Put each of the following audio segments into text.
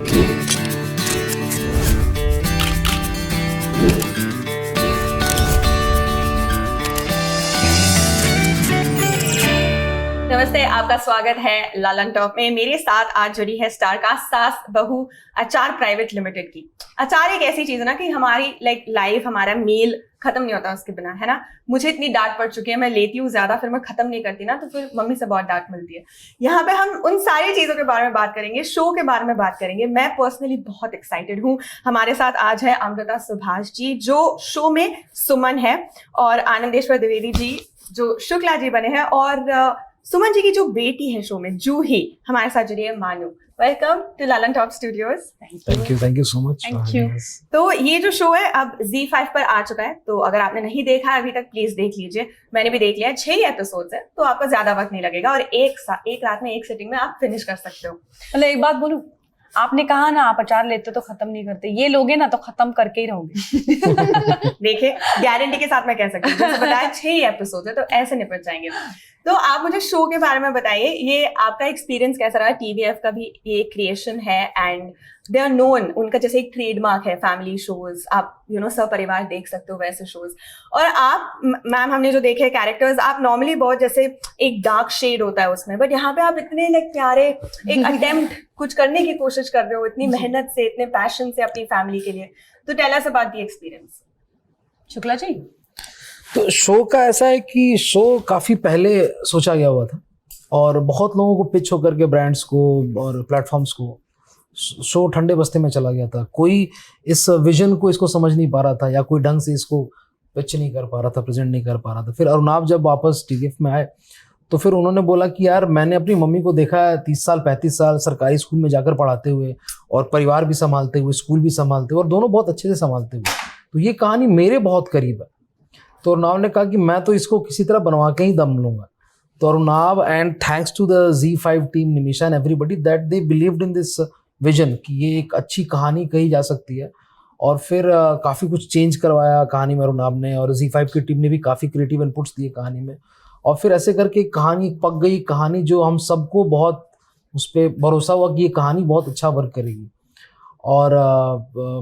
नमस्ते, आपका स्वागत है लालन टॉक में। मेरे साथ आज जुड़ी है स्टारकास्ट सास बहू अचार प्राइवेट लिमिटेड की। अचार एक ऐसी चीज है ना कि हमारी लाइफ, हमारा मील खत्म नहीं होता उसके बिना, है ना। मुझे इतनी डांट पड़ चुकी है, मैं लेती हूँ ज्यादा, फिर मैं खत्म नहीं करती ना, तो फिर मम्मी से बहुत डांट मिलती है। यहाँ पे हम उन सारी चीजों के बारे में बात करेंगे, शो के बारे में बात करेंगे। मैं पर्सनली बहुत एक्साइटेड हूँ। हमारे साथ आज है अमृता सुभाष जी, जो शो में सुमन है, और आनंदेश्वर द्विवेदी जी जो शुक्ला जी बने हैं, और सुमन जी की जो बेटी है शो में, जूही, हमारे साथ जुड़ी है मानू। Welcome to Lalan top studios. Thank you so much. Thank you. तो ये जो शो है अब ZEE5 पर आ चुका है, तो अगर आपने नहीं देखा है अभी तक, प्लीज देख लीजिए। मैंने भी देख लिया है, 6 एपिसोड्स है, तो आपका ज्यादा वक्त नहीं लगेगा, और एक रात में एक सिटिंग में आप फिनिश कर सकते हो। मतलब एक बात बोलूं, आपने कहा ना आप अचार लेते तो खत्म नहीं करते, ये लोगे ना तो खत्म करके ही रहोगे। देखिए, गारंटी के साथ मैं कह सकती हूँ, जैसे बताया 6 एपिसोड है, तो ऐसे निपट जाएंगे। तो आप मुझे शो के बारे में बताइए, ये आपका एक्सपीरियंस कैसा रहा? TVF का भी ये क्रिएशन है, एंड दे आर नोन, उनका जैसे एक ट्रेडमार्क है फैमिली शोज, आप सपरिवार देख सकते हो वैसे शोज। और आप मैम, हमने जो देखे कैरेक्टर्स, आप नॉर्मली बहुत जैसे एक डार्क शेड होता है उसमें, बट यहाँ पे आप इतने प्यारे एक अटेम्प्ट कुछ करने की कोशिश कर रहे हो, इतनी मेहनत से, इतने पैशन से अपनी फैमिली के लिए। तो tell us about the experience. Shukla ji, तो शो का ऐसा है कि शो काफी पहले सोचा गया हुआ था, और बहुत लोगों को पिच होकर के ब्रांड्स को और प्लेटफॉर्म्स को शो ठंडे बस्ते में चला गया था। कोई इस विजन को इसको समझ नहीं पा रहा था, या कोई ढंग से इसको पिच नहीं कर पा रहा था, प्रेजेंट नहीं कर पा रहा था। फिर अरुणाब जब वापस TVF में आए, तो फिर उन्होंने बोला कि यार, मैंने अपनी मम्मी को देखा है 30 साल 35 साल सरकारी स्कूल में जाकर पढ़ाते हुए, और परिवार भी संभालते हुए, स्कूल भी संभालते हुए, और दोनों बहुत अच्छे से संभालते हुए, तो ये कहानी मेरे बहुत करीब है। तो अरुणाब ने कहा कि मैं तो इसको किसी तरह बनवा के ही दम लूंगा। तो Arunabh, and thanks to the ZEE5 team, Nimisha and everybody, that they believed in this vision कि ये एक अच्छी कहानी कही जा सकती है। और फिर काफ़ी कुछ चेंज करवाया कहानी में अरुणाब ने, और ZEE5 की टीम ने भी काफ़ी क्रिएटिव इनपुट्स दिए कहानी में, और फिर ऐसे करके कहानी पक गई। कहानी जो हम सबको बहुत उस पर भरोसा हुआ कि ये कहानी बहुत अच्छा वर्क करेगी, और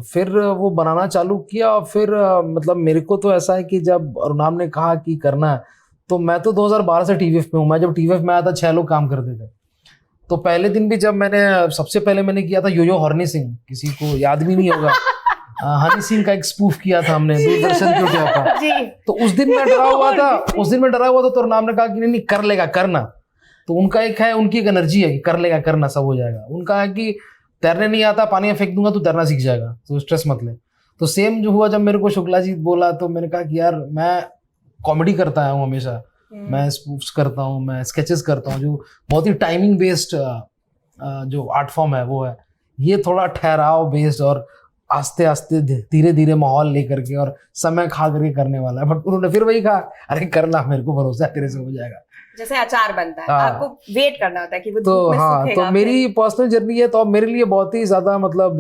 फिर वो बनाना चालू किया। और फिर मतलब मेरे को तो ऐसा है कि जब अरुणाब ने कहा कि करना है, तो मैं तो 2012 से TVF में हूँ। मैं जब TVF में आया था 6 लोग काम करते थे। तो पहले दिन भी जब सबसे पहले मैंने किया था यो हरनी सिंह, किसी को याद भी नहीं होगा, हनी सिंह का एक स्पूफ किया था हमने दूरदर्शन के ऊपर। तो उस दिन मैं डरा हुआ था, तो अरुणाब ने कहा कि नहीं कर लेगा, करना। तो उनका एक है, उनकी एक एनर्जी है कि कर लेगा, करना, सब हो जाएगा। उनका है कि तैरने नहीं आता, पानी में फेंक दूंगा तो तैरना सीख जाएगा, तो स्ट्रेस मत ले। तो सेम जो हुआ, जब मेरे को शुक्ला जी बोला, तो मैंने कहा कि यार, मैं कॉमेडी करता हूँ हमेशा, मैं स्पूफ्स करता हूँ, मैं स्केचेस करता हूँ, जो बहुत ही टाइमिंग बेस्ड जो आर्ट फॉर्म है वो है। ये थोड़ा ठहराव बेस्ड और आस्ते आस्ते धीरे धीरे माहौल लेकर के और समय खा करके करने वाला है। बट उन्होंने फिर वही कहा, अरे करना, मेरे को भरोसा है तेरे से हो जाएगा। जैसे अचार बनता है, आपको वेट करना होता है कि वो तो हाँ, तो मेरी पर्सनल जर्नी है, तो अब मेरे लिए बहुत ही ज्यादा मतलब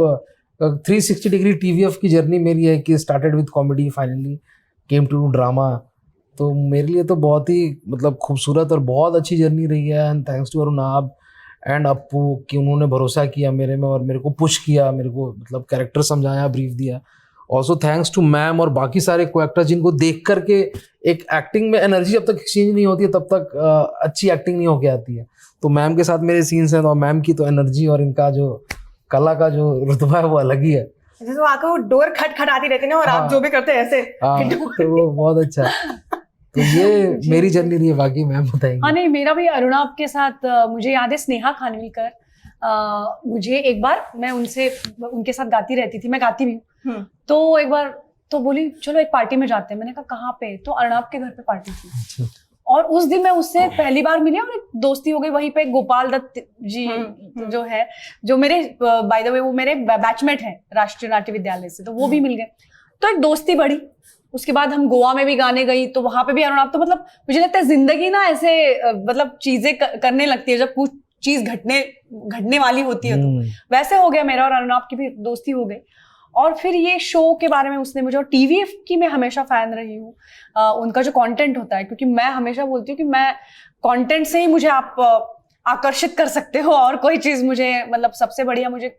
360 डिग्री TVF की जर्नी मेरी है कि started with comedy, finally came to drama. तो मेरे लिए तो बहुत ही मतलब खूबसूरत और बहुत अच्छी जर्नी रही है। And thanks to Arunabh and Appu कि उन्होंने भरोसा किया मेरे में और मेरे को पुश किया, मेरे को मतलब कैरेक्टर समझाया, ब्रीफ दिया। ऑल्सो थैंक्स टू मैम और बाकी सारे को एक्टर्स जिनको देख करके एक एक्टिंग में एनर्जी जब तक एक्सचेंज नहीं होती है तब तक अच्छी एक्टिंग नहीं होके आती है। तो मैम के साथ मेरे सीन्स हैं, तो मैम की तो एनर्जी और इनका जो कला का जो रुतबा है वो अलग ही है। जैसे वो आकर वो डोर खटखटाती रहती है ना, और आप जो भी करते हैं ऐसे, तो वो बहुत अच्छा है। तो ये मेरी जर्नी रही है, बाकी मैम बताएंगे। हाँ नहीं, मेरा भी अरुणाब के साथ मुझे याद है, स्नेहा खानविलकर, मुझे एक बार मैं उनके साथ गाती रहती थी, मैं गाती भी हूँ। तो एक बार तो बोली चलो एक पार्टी में जाते हैं। मैंने कहा कहाँ पे? तो अरुणाब के घर पे पार्टी थी, और उस दिन मैं उससे पहली बार मिली और एक दोस्ती हो गई। वहीं पे गोपाल दत्त जी जो है, जो मेरे बाय द वे वो मेरे बैचमेट हैं राष्ट्रीय नाट्य विद्यालय से, तो वो भी मिल गए, तो एक दोस्ती बढ़ी। उसके बाद हम गोवा में भी गाने गई, तो वहां पे भी अरुणाब। तो मतलब मुझे लगता है जिंदगी ना ऐसे मतलब चीजें करने लगती है जब कुछ चीज घटने वाली होती है। तो वैसे हो गया मेरा और अरुणाब की भी दोस्ती हो गई। और फिर ये शो के बारे में उसने मुझे, और TVF की मैं हमेशा फैन रही हूँ, उनका जो कंटेंट होता है, क्योंकि मैं हमेशा बोलती हूँ कि मैं कंटेंट से ही मुझे आप आकर्षित कर सकते हो, और कोई चीज मुझे मतलब सबसे बढ़िया मुझे।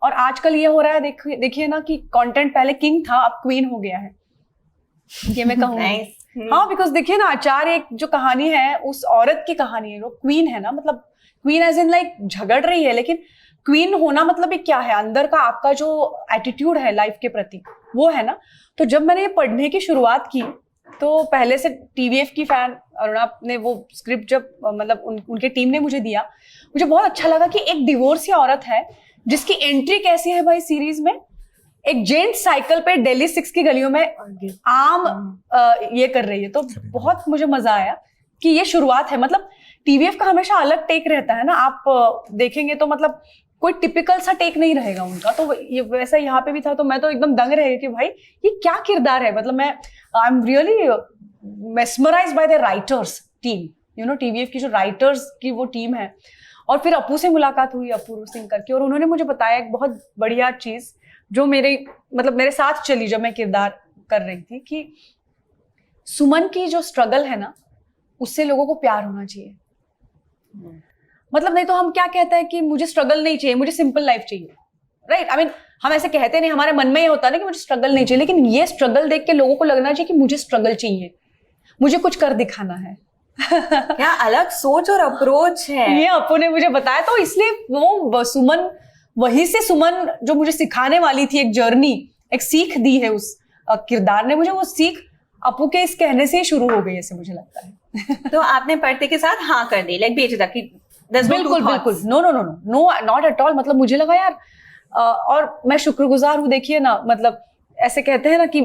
और आजकल ये हो रहा है, देखिए ना कि कंटेंट पहले किंग था, अब क्वीन हो गया है, ये मैं कहूँगी। हाँ, बिकॉज देखिए ना, आचार्य एक जो कहानी है उस औरत की कहानी है, वो क्वीन है ना, मतलब क्वीन एज इन लाइक झगड़ रही है, लेकिन क्वीन होना मतलब ये क्या है, अंदर का आपका जो एटीट्यूड है लाइफ के प्रति, वो है ना। तो जब मैंने ये पढ़ने की शुरुआत की तो पहले से टीवीएफ की फैन अरुणा ने वो स्क्रिप्ट जब मतलब उनके टीम ने मुझे दिया, मुझे बहुत अच्छा लगा कि एक डिवोर्सी औरत है जिसकी एंट्री कैसी है भाई सीरीज में, एक जेंट्स साइकिल पे दिल्ली 6 की गलियों में आम ये कर रही है। तो बहुत मुझे मजा आया कि ये शुरुआत है। मतलब टीवीएफ का हमेशा अलग टेक रहता है ना, आप देखेंगे तो मतलब कोई टिपिकल सा टेक नहीं रहेगा उनका, तो ये वैसा यहाँ पे भी था। तो मैं तो एकदम दंग रह गई कि भाई ये क्या किरदार है, मतलब मैं I am really mesmerised by the writers team, you know, TVF की जो राइटर्स की वो टीम है। और फिर अपू से मुलाकात हुई, अपूर्व सिंह करके, और उन्होंने मुझे बताया एक बहुत बढ़िया चीज जो मेरे साथ चली जब मैं किरदार कर रही थी, कि सुमन की जो स्ट्रगल है ना, उससे लोगों को प्यार होना चाहिए। मतलब नहीं तो हम क्या कहते हैं कि मुझे स्ट्रगल नहीं चाहिए, मुझे सिंपल लाइफ चाहिए, राइट? आई मीन हम ऐसे कहते नहीं, हमारे मन में ये होता है ना कि मुझे स्ट्रगल नहीं चाहिए, लेकिन ये स्ट्रगल देख के लोगों को लगना चाहिए कि मुझे स्ट्रगल चाहिए, मुझे कुछ कर दिखाना है। क्या अलग सोच और अप्रोच है ये अपू ने मुझे बताया, तो इसलिए वो सुमन, वहीं से सुमन जो मुझे सिखाने वाली थी, एक जर्नी, एक सीख दी है उस किरदार ने मुझे, वो सीख अपू के इस कहने से ही शुरू हो गई, ऐसे मुझे लगता है। तो आपने पढ़ते के साथ हाँ कर दी, लाइक बेझिझक कि बिल्कुल बिल्कुल, no no no no no, not at all. मतलब मुझे लगा यार, और मैं शुक्रगुजार हूँ, देखिए ना, मतलब ऐसे कहते हैं ना कि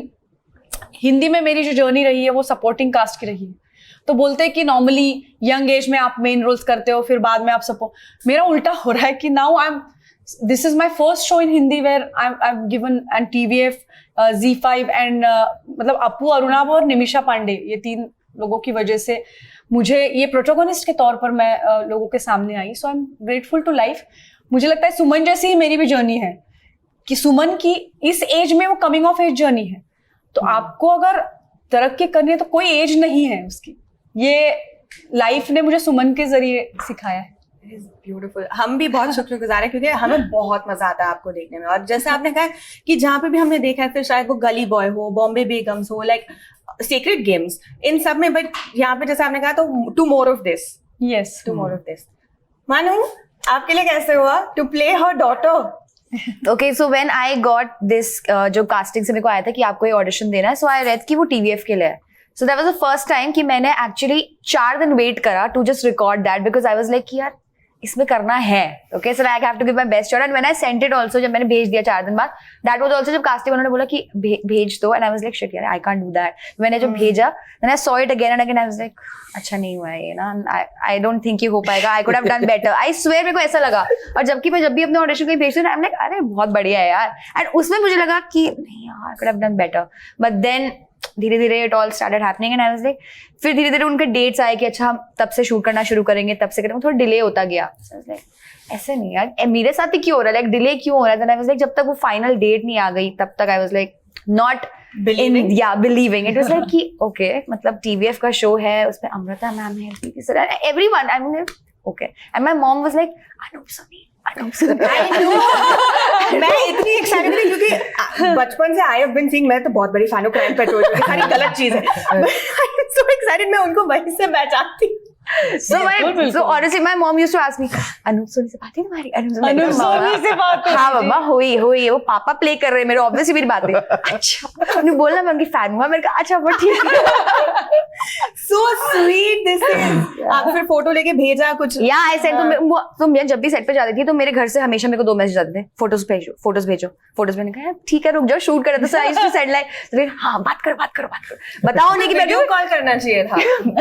हिंदी में मेरी जो जर्नी रही है वो सपोर्टिंग कास्ट की रही है। तो बोलते हैं कि नॉर्मली यंग एज में आप मेन रोल्स करते हो, फिर बाद में आप सपोर्ट। मेरा उल्टा हो रहा है कि now this is my first show in Hindi where I've given and TVF, Z5 and मतलब अपू, अरुणाभ और निमिषा पांडे, ये 3 लोगों की वजह से मुझे ये प्रोटोगोनिस्ट के तौर पर मैं लोगों के सामने आई। So I am grateful to life. मुझे लगता है सुमन जैसी ही मेरी भी जर्नी है, कि सुमन की इस एज में वो कमिंग ऑफ एज जर्नी है। तो आपको अगर तरक्की करनी है तो कोई एज नहीं है उसकी, ये लाइफ ने मुझे सुमन के जरिए सिखाया है। ब्यूटीफुल। हम भी बहुत शुक्रगुजार हैं क्योंकि हमें बहुत मजा आता है आपको देखने में। और जैसे आपने कहा कि जहाँ पे भी हमने देखा है, फिर शायद वो गली बॉय हो, बॉम्बे बेगम्स हो, लाइक सीक्रेट गेम्स, इन सब में, बट यहाँ पे जैसे आपने कहा तो to more of this, yes, to more of this. Manu, आपके लिए कैसे हुआ to play her daughter? Okay, so when I got this जो कास्टिंग से मेरे को आया था कि आपको ये ऑडिशन देना है, so I read कि वो TVF के लिए है। So that was the first time कि मैंने actually 4 दिन वेट करा to just record that because I was like कि यार इसमें करना है। Okay, so I have to give my best shot and when I sent it also, जब मैंने भेज दिया 4 दिन बाद, that was also जब कास्टिंग उन्होंने बोला कि भेज दो, and I was like shit यार I can't do that। मैंने जब भेजा, then I saw it again and again, I was like अच्छा नहीं हुआ है ये ना, I don't think ये हो पाएगा, I could have done better। I swear मेरे को ऐसा लगा। और जबकि मैं जब भी अपने ऑडिशन को भेजती हूँ, I'm like अरे बहुत बढ़िया है यार, and उसमें मुझे लगा कि नहीं यार I could have done better, but then धीरे धीरे it all started happening and I was like, फिर धीरे धीरे उनके डेट्स आए कि अच्छा हम तब से शूट करना शुरू करेंगे, तब से करेंगे, थोड़ा डिले होता गया। ऐसे नहीं यार, मेरे साथ ही क्यों हो रहा है, लाइक डिले क्यों हो रहा है? देन आई वाज लाइक जब तक वो फाइनल डेट नहीं आ गई तब तक I was like not believing. It was like कि ओके, मतलब टीवीएफ का शो है, उसमें अमृता मैम है, everyone, I mean okay, and my mom was like Anup Sunny. मैं इतनी एक्साइटेड थी क्योंकि बचपन से आई हैव बीन सीइंग, मैं तो बहुत बड़ी फैन हूं क्राइम पेट्रोल की, सारी गलत चीज है, सो एक्साइटेड, मैं उनको वहीं से पहचानती। So honestly, my mom used to ask me, Anoop Soni से बात है तुम्हारी? अनूप सोनी से बात है? हाँ बाबा, हुई वो पापा प्ले कर रहे हैं मेरे, ऑब्वियसली मेरी बात है। अच्छा, उन्होंने बोला मैं उनकी फैन हूँ, मैंने कहा अच्छा वो ठीक है। So sweet this is। आप फिर फोटो लेके भेजा कुछ? या आई सेड तो मैं जब भी सेट पे जाती थी तो मेरे घर से हमेशा मेरे को 2 मैसेज आते थे, फोटोज भेजो। मैंने कहा ठीक है रुक जाओ, शूट कर रहे थे, I used to send like हाँ बात करो, बताओ नहीं कि मैं वीडियो कॉल करना चाहिए था।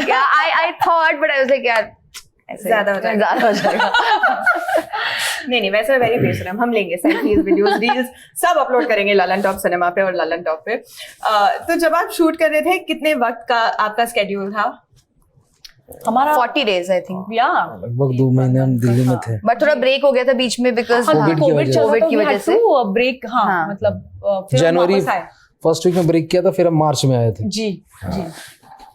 या I thought but I was like यार ज्यादा हो जाएगा। नहीं वैसे वेरी बेशरम, हम लेंगे सेल्फीज, वीडियोस, रील्स सब अपलोड करेंगे ललन टॉप सिनेमा पे और ललन टॉप पे। तो जब आप शूट कर रहे थे कितने वक्त का आपका स्केड्यूल था? हमारा 40 days आई थिंक, या लगभग 2 महीने हम दिल्ली में थे, बट थोड़ा ब्रेक हो गया था बीच में बिकॉज कोविड की वजह से ब्रेक। हाँ, मतलब फिर जनवरी फर्स्ट वीक में ब्रेक किया था, फिर हम मार्च में आए थे। जी।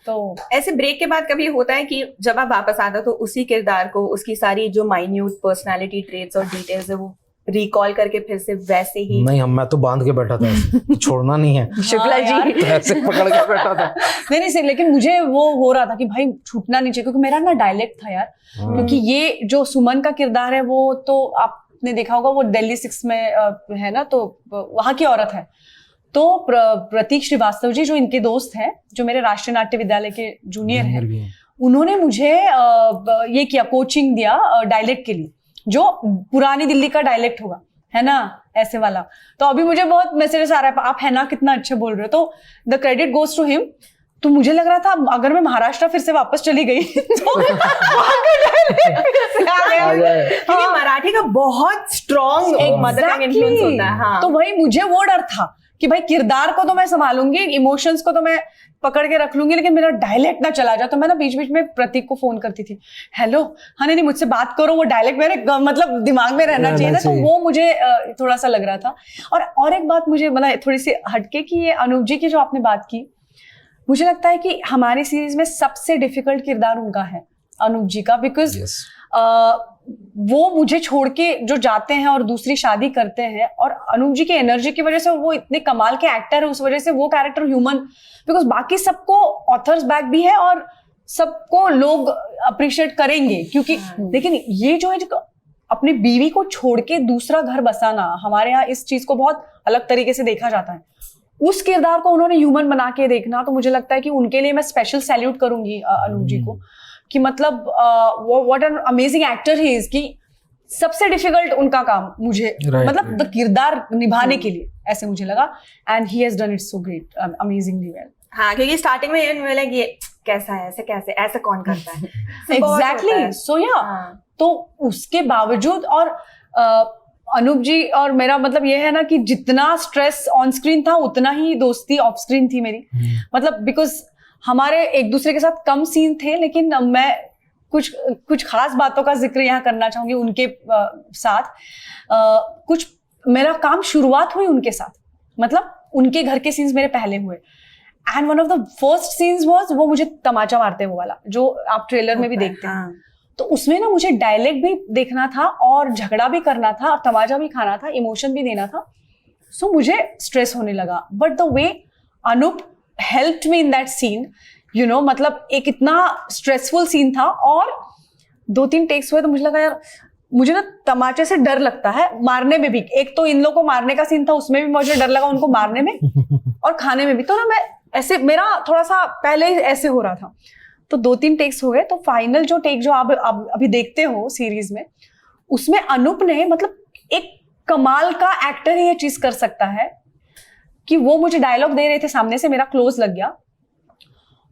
तो ऐसे ब्रेक के बाद कभी होता है कि जब आप वापस आते हो तो उसी किरदार को, उसकी सारी जो माइन्यूट पर्सनालिटी ट्रेट्स और डिटेल्स है वो रिकॉल करके फिर से वैसे ही? नहीं, मैं तो बांध के बैठा था ऐसे, छोड़ना नहीं है। शुक्ला जी तो ऐसे पकड़ के बैठा था। नहीं सही, लेकिन मुझे वो हो रहा था कि भाई छूटना नहीं चाहिए, क्योंकि मेरा ना डायलेक्ट था यार। क्योंकि ये जो सुमन का किरदार है वो तो आपने देखा होगा, वो दिल्ली 6 में है ना, तो वहां की औरत है। तो प्रतीक श्रीवास्तव जी जो इनके दोस्त हैं, जो मेरे राष्ट्रीय नाट्य विद्यालय के जूनियर हैं, उन्होंने मुझे ये किया, कोचिंग दिया डायलेक्ट के लिए, जो पुरानी दिल्ली का डायलेक्ट होगा, है ना, ऐसे वाला। तो अभी मुझे बहुत मैसेजेस आ रहा है, आप है ना कितना अच्छा बोल रहे हो, तो the credit goes to him. तो मुझे लग रहा था अगर मैं महाराष्ट्र फिर से वापस चली गई तो क्योंकि मराठी का बहुत स्ट्रॉन्ग एक मदर टंग इन्फ्लुएंस होता है। हाँ। तो वही मुझे वो डर था कि भाई किरदार को तो मैं संभालूंगी, इमोशंस को तो मैं पकड़ के रख लूंगी, लेकिन मेरा डायलेक्ट ना चला जाए। तो मैं ना बीच बीच में प्रतीक को फोन करती थी, हेलो हाँ नहीं मुझसे बात करो, वो डायलेक्ट मेरे मतलब दिमाग में रहना चाहिए ना। तो वो मुझे थोड़ा सा लग रहा था। और एक बात मुझे मतलब थोड़ी सी हटके कि ये अनूप जी की जो आपने बात की, मुझे लगता है कि हमारी सीरीज में सबसे डिफिकल्ट किरदार उनका है, अनूप जी का, बिकॉज वो मुझे छोड़ के जो जाते हैं और दूसरी शादी करते हैं, और अनूप जी की एनर्जी की वजह से वो इतने कमाल के एक्टर है, उस वजह से वो कैरेक्टर ह्यूमन, बिकॉज बाकी सबको ऑथर्स बैक भी है और सबको लोग अप्रिशिएट करेंगे, क्योंकि लेकिन ये जो है अपनी बीवी को छोड़ के दूसरा घर बसाना, हमारे यहाँ इस चीज को बहुत अलग तरीके से देखा जाता है। उस किरदार को उन्होंने ह्यूमन बना के देखना, तो मुझे लगता है कि उनके लिए मैं स्पेशल सैल्यूट करूंगी अनूप जी को, कि मतलब what an amazing actor he is, कि सबसे डिफिकल्ट उनका काम मुझे मतलब द किरदार निभाने के लिए ऐसे मुझे लगा, and he has done it so great, amazingly well. हाँ, क्योंकि स्टार्टिंग में इन्होंने लगे ये कैसा है, ऐसे ऐसा कौन करता है, एग्जैक्टली। सो या तो उसके बावजूद, और अनूप जी और मेरा मतलब ये है ना कि जितना स्ट्रेस ऑन स्क्रीन था उतना ही दोस्ती ऑफ स्क्रीन थी मेरी, मतलब बिकॉज हमारे एक दूसरे के साथ कम सीन थे, लेकिन मैं कुछ खास बातों का जिक्र यहाँ करना चाहूंगी उनके साथ। कुछ मेरा काम शुरुआत हुई उनके साथ, मतलब उनके घर के सीन्स मेरे पहले हुए, and one of the first scenes was वो मुझे तमाचा मारते वो वाला, जो आप ट्रेलर में भी देखते हैं। तो उसमें ना मुझे डायलेक्ट भी देखना था और झगड़ा भी करना था और तमाचा भी खाना था, इमोशन भी देना था। सो मुझे स्ट्रेस होने लगा, but the way Anup helped me in that scene, you know, मतलब एक इतना स्ट्रेसफुल सीन था और 2-3 टेक्स हुए, तो मुझे लगा यार मुझे ना तमाचे से डर लगता है, मारने में भी। एक तो इन लोगों को मारने का सीन था, उसमें भी मुझे डर लगा उनको मारने में, और खाने में भी। तो ना मैं ऐसे, मेरा थोड़ा सा पहले ऐसे हो रहा था, तो 2-3 टेक्स हो गए। तो फाइनल जो टेक जो आप अभी देखते हो सीरीज में, उसमें अनूप ने, मतलब एक कमाल का एक्टर ही ये चीज कर सकता है कि वो मुझे डायलॉग दे रहे थे सामने से, मेरा क्लोज लग गया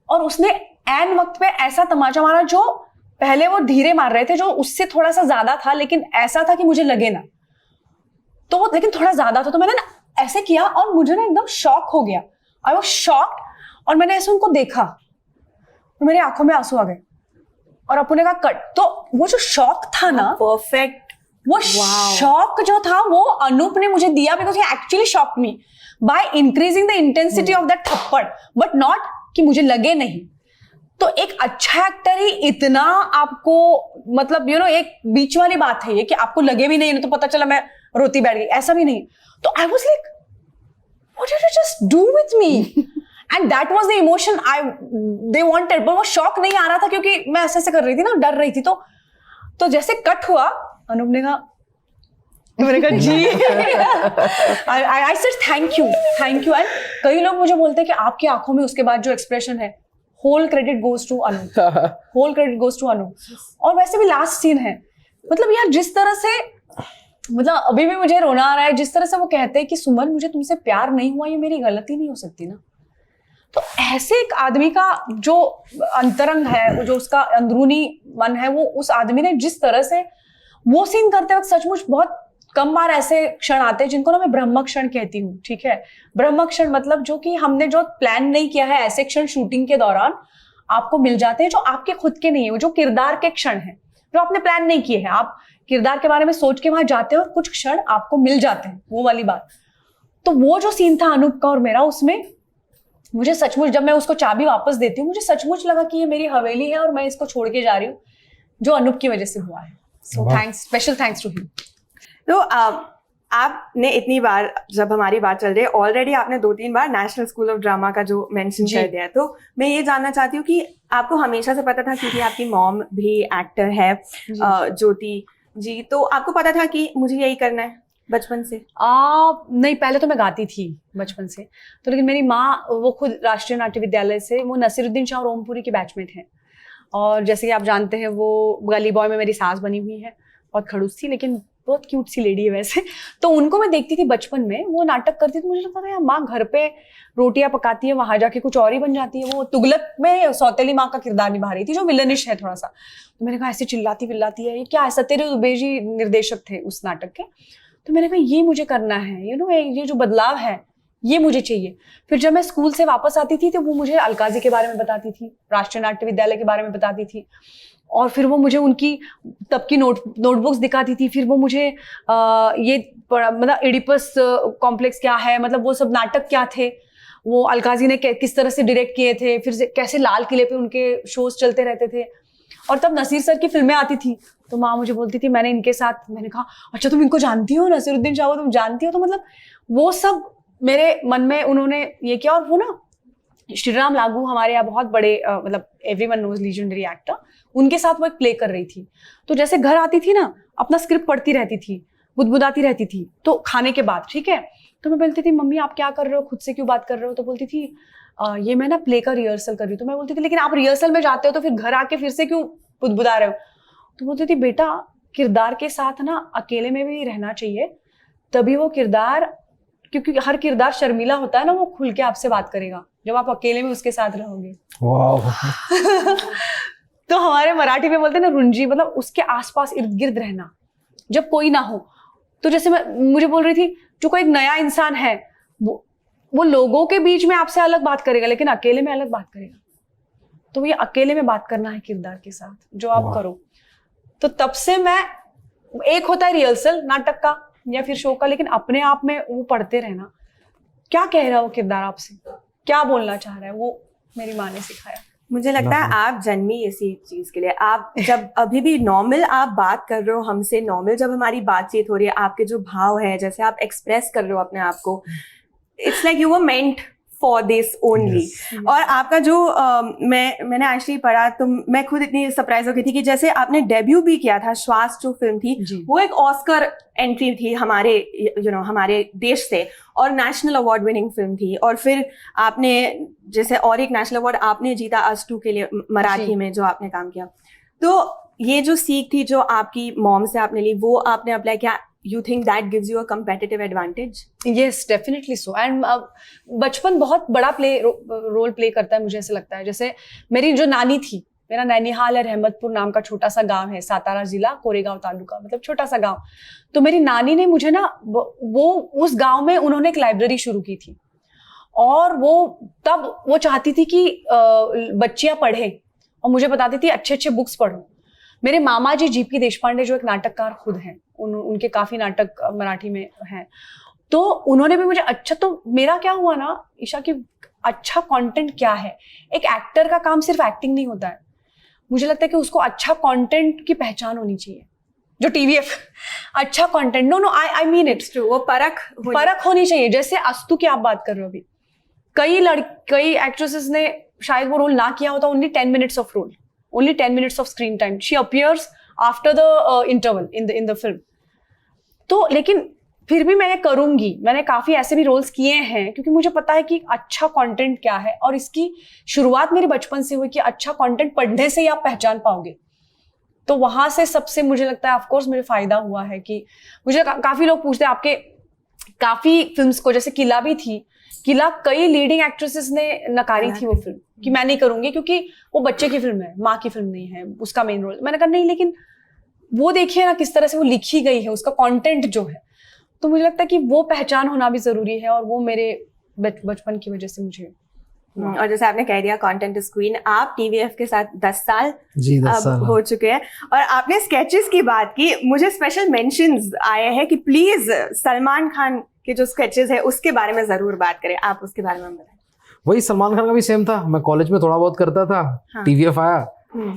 और उसने एन वक्त पे ऐसा तमाचा मारा, जो पहले वो धीरे मार रहे थे, जो उससे थोड़ा सा ज्यादा था, लेकिन ऐसा था कि मुझे लगे ना, तो वो लेकिन थोड़ा ज्यादा था। तो मैंने ना ऐसे किया और मुझे ना एकदम शॉक हो गया, आई वाज शॉक्ड, और मैंने ऐसे उनको देखा और मेरी आंखों में आंसू आ गए, और अपू ने कहा कट। तो वो जो शॉक था ना, परफेक्ट, वो शॉक जो था वो अनूप ने मुझे दिया, because he actually shocked me by increasing the intensity of that थप्पड़, बट नॉट कि मुझे लगे नहीं। तो एक अच्छा एक्टर ही इतना आपको, मतलब यू नो, एक बीच वाली बात है ये कि आपको लगे भी नहीं, तो पता चला मैं रोती बैठ गई, ऐसा भी नहीं। तो आई was like, what did you just do with me, and that was the emotion they wanted. पर वो शॉक नहीं आ रहा था क्योंकि मैं ऐसे कर रही थी ना, डर रही थी। तो जैसे कट हुआ, अनूप ने कहा, मैंने कहा जी, I said thank you. And कई लोग मुझे बोलते हैं कि आपकी आंखों में उसके बाद जो एक्सप्रेशन है, whole credit goes to Anup, whole credit goes to Anup. और वैसे भी लास्ट सीन है, मतलब यार जिस तरह से, मतलब अभी भी मुझे रोना आ रहा है, जिस तरह से वो कहते हैं कि सुमन मुझे तुमसे प्यार नहीं हुआ, ये मेरी गलती नहीं हो सकती ना। तो ऐसे एक आदमी का जो अंतरंग है, जो उसका अंदरूनी मन है, वो उस आदमी ने जिस तरह से वो सीन करते वक्त, सचमुच बहुत कम बार ऐसे क्षण आते हैं जिनको ना मैं ब्रह्म क्षण कहती हूँ, ठीक है। ब्रह्म क्षण मतलब जो कि हमने जो प्लान नहीं किया है, ऐसे क्षण शूटिंग के दौरान आपको मिल जाते हैं जो आपके खुद के नहीं है, वो जो किरदार के क्षण है, जो आपने प्लान नहीं किए हैं, आप किरदार के बारे में सोच के वहां जाते हैं और कुछ क्षण आपको मिल जाते हैं, वो वाली बात। तो वो जो सीन था अनूप का और मेरा, उसमें मुझे सचमुच, जब मैं उसको चाबी वापस देती हूँ, मुझे सचमुच लगा कि ये मेरी हवेली है और मैं इसको छोड़ के जा रही हूँ, जो अनूप की वजह से हुआ है। So thanks, special thanks to him. तो आपने इतनी बार, जब हमारी बात चल रही है, ऑलरेडी आपने 2-3 बार नेशनल स्कूल ऑफ ड्रामा का जो मेंशन कर दिया, तो मैं ये जानना चाहती हूँ कि आपको हमेशा से पता था, क्योंकि आपकी मॉम भी एक्टर है ज्योति जी, तो आपको पता था कि मुझे यही करना है बचपन से? नहीं, पहले तो मैं गाती थी बचपन से, तो लेकिन मेरी माँ वो खुद राष्ट्रीय नाट्य विद्यालय से, वो नसीरुद्दीन शाह और ओमपुरी की बैचमेट हैं, और जैसे कि आप जानते हैं वो गली बॉय में मेरी सास बनी हुई है, बहुत खड़ूस थी लेकिन बहुत क्यूट सी लेडी है वैसे। तो उनको मैं देखती थी बचपन में, वो नाटक करती थी, मुझे लगता था यार माँ घर पे रोटियां पकाती है, वहां जाके कुछ और ही बन जाती है। वो तुगलक में सौतेली माँ का किरदार निभा रही थी, जो विलनिश है थोड़ा सा। तो मैंने कहा ऐसे चिल्लाती विल्लाती है, ये क्या है? सत्येंद्र दुबे जी निर्देशक थे उस नाटक के। तो मैंने कहा ये मुझे करना है, ये जो बदलाव है ये मुझे चाहिए। फिर जब मैं स्कूल से वापस आती थी तो वो मुझे अलकाजी के बारे में बताती थी, राष्ट्रीय नाट्य विद्यालय के बारे में बताती थी, और फिर वो मुझे उनकी तब की नोटबुक्स दिखाती थी। फिर वो मुझे ये मतलब एडिपस कॉम्प्लेक्स क्या है, मतलब वो सब नाटक क्या थे, वो अलकाजी ने किस तरह से डायरेक्ट किए थे, फिर कैसे लाल किले पे उनके शोज चलते रहते थे। और तब नसीर सर की फिल्में आती थी, तो माँ मुझे बोलती थी, मैंने इनके साथ, मैंने कहा अच्छा तुम इनको जानती हो, नसीरुद्दीन शाह को तुम जानती हो? तो मतलब वो सब मेरे मन में उन्होंने ये किया। और वो ना श्रीराम लागू हमारे यहाँ बहुत बड़े मतलब एवरीवन नोज लीजेंडरी एक्टर, उनके साथ वो एक प्ले कर रही थी। तो जैसे घर आती थी ना, अपना स्क्रिप्ट पढ़ती रहती थी, बुदबुदाती रहती थी, तो खाने के बाद, ठीक है, तो मैं बोलती थी मम्मी आप क्या कर रहे हो, खुद से क्यों बात कर रहे हो? तो बोलती थी ये मैं ना प्ले का रिहर्सल कर रही हूँ। तो मैं बोलती थी लेकिन आप रिहर्सल में जाते हो तो फिर घर आके फिर से क्यों बुदबुदा रहे हो? तो बोलती थी बेटा किरदार के साथ ना अकेले में भी रहना चाहिए, तभी वो किरदार, क्योंकि हर किरदार शर्मीला होता है ना, वो खुल के आपसे बात करेगा जब आप अकेले में उसके साथ रहोगे। तो हमारे मराठी में बोलते हैं ना रुंजी, मतलब उसके आसपास इर्द गिर्द रहना जब कोई ना हो। तो जैसे मुझे बोल रही थी जो कोई एक नया इंसान है वो लोगों के बीच में आपसे अलग बात करेगा, लेकिन अकेले में अलग बात करेगा। तो ये अकेले में बात करना है किरदार के साथ जो आप करो। तो तब से मैं, एक होता है रिहर्सल नाटक का या फिर शो का, लेकिन अपने आप में वो पढ़ते रहना, क्या कह रहा है वो किरदार आपसे, क्या बोलना चाह रहा है, वो मेरी माँ ने सिखाया। मुझे लगता है आप जन्मी इसी चीज के लिए। आप जब अभी भी नॉर्मल आप बात कर रहे हो हमसे, नॉर्मल जब हमारी बातचीत हो रही है, आपके जो भाव है, जैसे आप एक्सप्रेस कर रहे हो अपने आप को, it's like you were meant for this only. और आपका जो मैंने एक्चुअली पढ़ा, तो मैं खुद इतनी सरप्राइज हो गई थी कि जैसे आपने डेब्यू भी किया था, श्वास जो फिल्म थी वो एक ऑस्कर एंट्री थी हमारे हमारे देश से, और नेशनल अवार्ड विनिंग फिल्म थी। और फिर आपने जैसे और एक नेशनल अवार्ड आपने जीता अस2 के लिए, मराठी में जो आपने काम किया। तो ये जो सीख थी जो आपकी मॉम से आपने ली, वो आपने अप्लाई किया। You think that gives you a competitive advantage? Yes, definitely so. And बचपन बहुत बड़ा रोल प्ले करता है, मुझे ऐसा लगता है। जैसे मेरी जो नानी थी, मेरा नैनीहाल है, रहमतपुर नाम का छोटा सा गांव है, सातारा जिला, कोरेगांव तालुका, मतलब छोटा सा गांव। तो मेरी नानी ने मुझे ना, वो उस गांव में उन्होंने एक लाइब्रेरी शुरू की थी, और वो चाहती थी कि बच्चियां पढ़ें, और मुझे बताती थी अच्छे अच्छे बुक्स पढ़ो। मेरे मामा जी जीपी देशपांडे जो एक नाटककार खुद हैं, उनके काफी नाटक मराठी में हैं, तो उन्होंने भी मुझे, अच्छा, तो मेरा क्या हुआ ना ईशा की, अच्छा कंटेंट क्या है। एक एक्टर का काम सिर्फ एक्टिंग नहीं होता है, मुझे लगता है कि उसको अच्छा कंटेंट की पहचान होनी चाहिए। जो टीवीएफ अच्छा content, no I mean it's true, वो परख होनी चाहिए। जैसे अस्तु की आप बात कर रहे हो, अभी कई एक्ट्रेसेस ने शायद वो रोल ना किया होता, only 10 minutes of role, only 10 minutes of screen time. She appears after the interval in the film. तो लेकिन फिर भी मैंने करूंगी, मैंने काफी ऐसे भी रोल्स किए हैं, क्योंकि मुझे पता है कि अच्छा कंटेंट क्या है। और इसकी शुरुआत मेरे बचपन से हुई कि अच्छा कंटेंट पढ़ने से ही आप पहचान पाओगे। तो वहां से सबसे मुझे लगता है ऑफकोर्स मुझे फायदा हुआ है कि मुझे काफी लोग पूछते हैं आपके काफी फिल्म्स को, जैसे किला भी थी, किला कई लीडिंग एक्ट्रेसेस ने नकारी थी वो फिल्म कि मैं नहीं करूंगी, क्योंकि वो बच्चे की फिल्म है, माँ की फिल्म नहीं है, उसका मेन रोल। मैंने कहा नहीं, लेकिन वो देखिए ना किस तरह से वो लिखी गई है, उसका कंटेंट जो है। तो मुझे लगता है कि वो पहचान होना भी जरूरी है, और वो मेरे बचपन की वजह से मुझे। और जैसे आपने कह दिया कंटेंट इज क्वीन, आप टीवीएफ के साथ 10 साल अब हो चुके हैं, और आपने स्केचेस की बात की, मुझे स्पेशल मेंशंस आए हैं कि प्लीज सलमान खान के जो स्केचेस है उसके बारे में जरूर बात करें। आप उसके बारे में बताएं। वही सलमान खान का भी सेम था, मैं कॉलेज में थोड़ा बहुत करता था, टीवीएफ आया,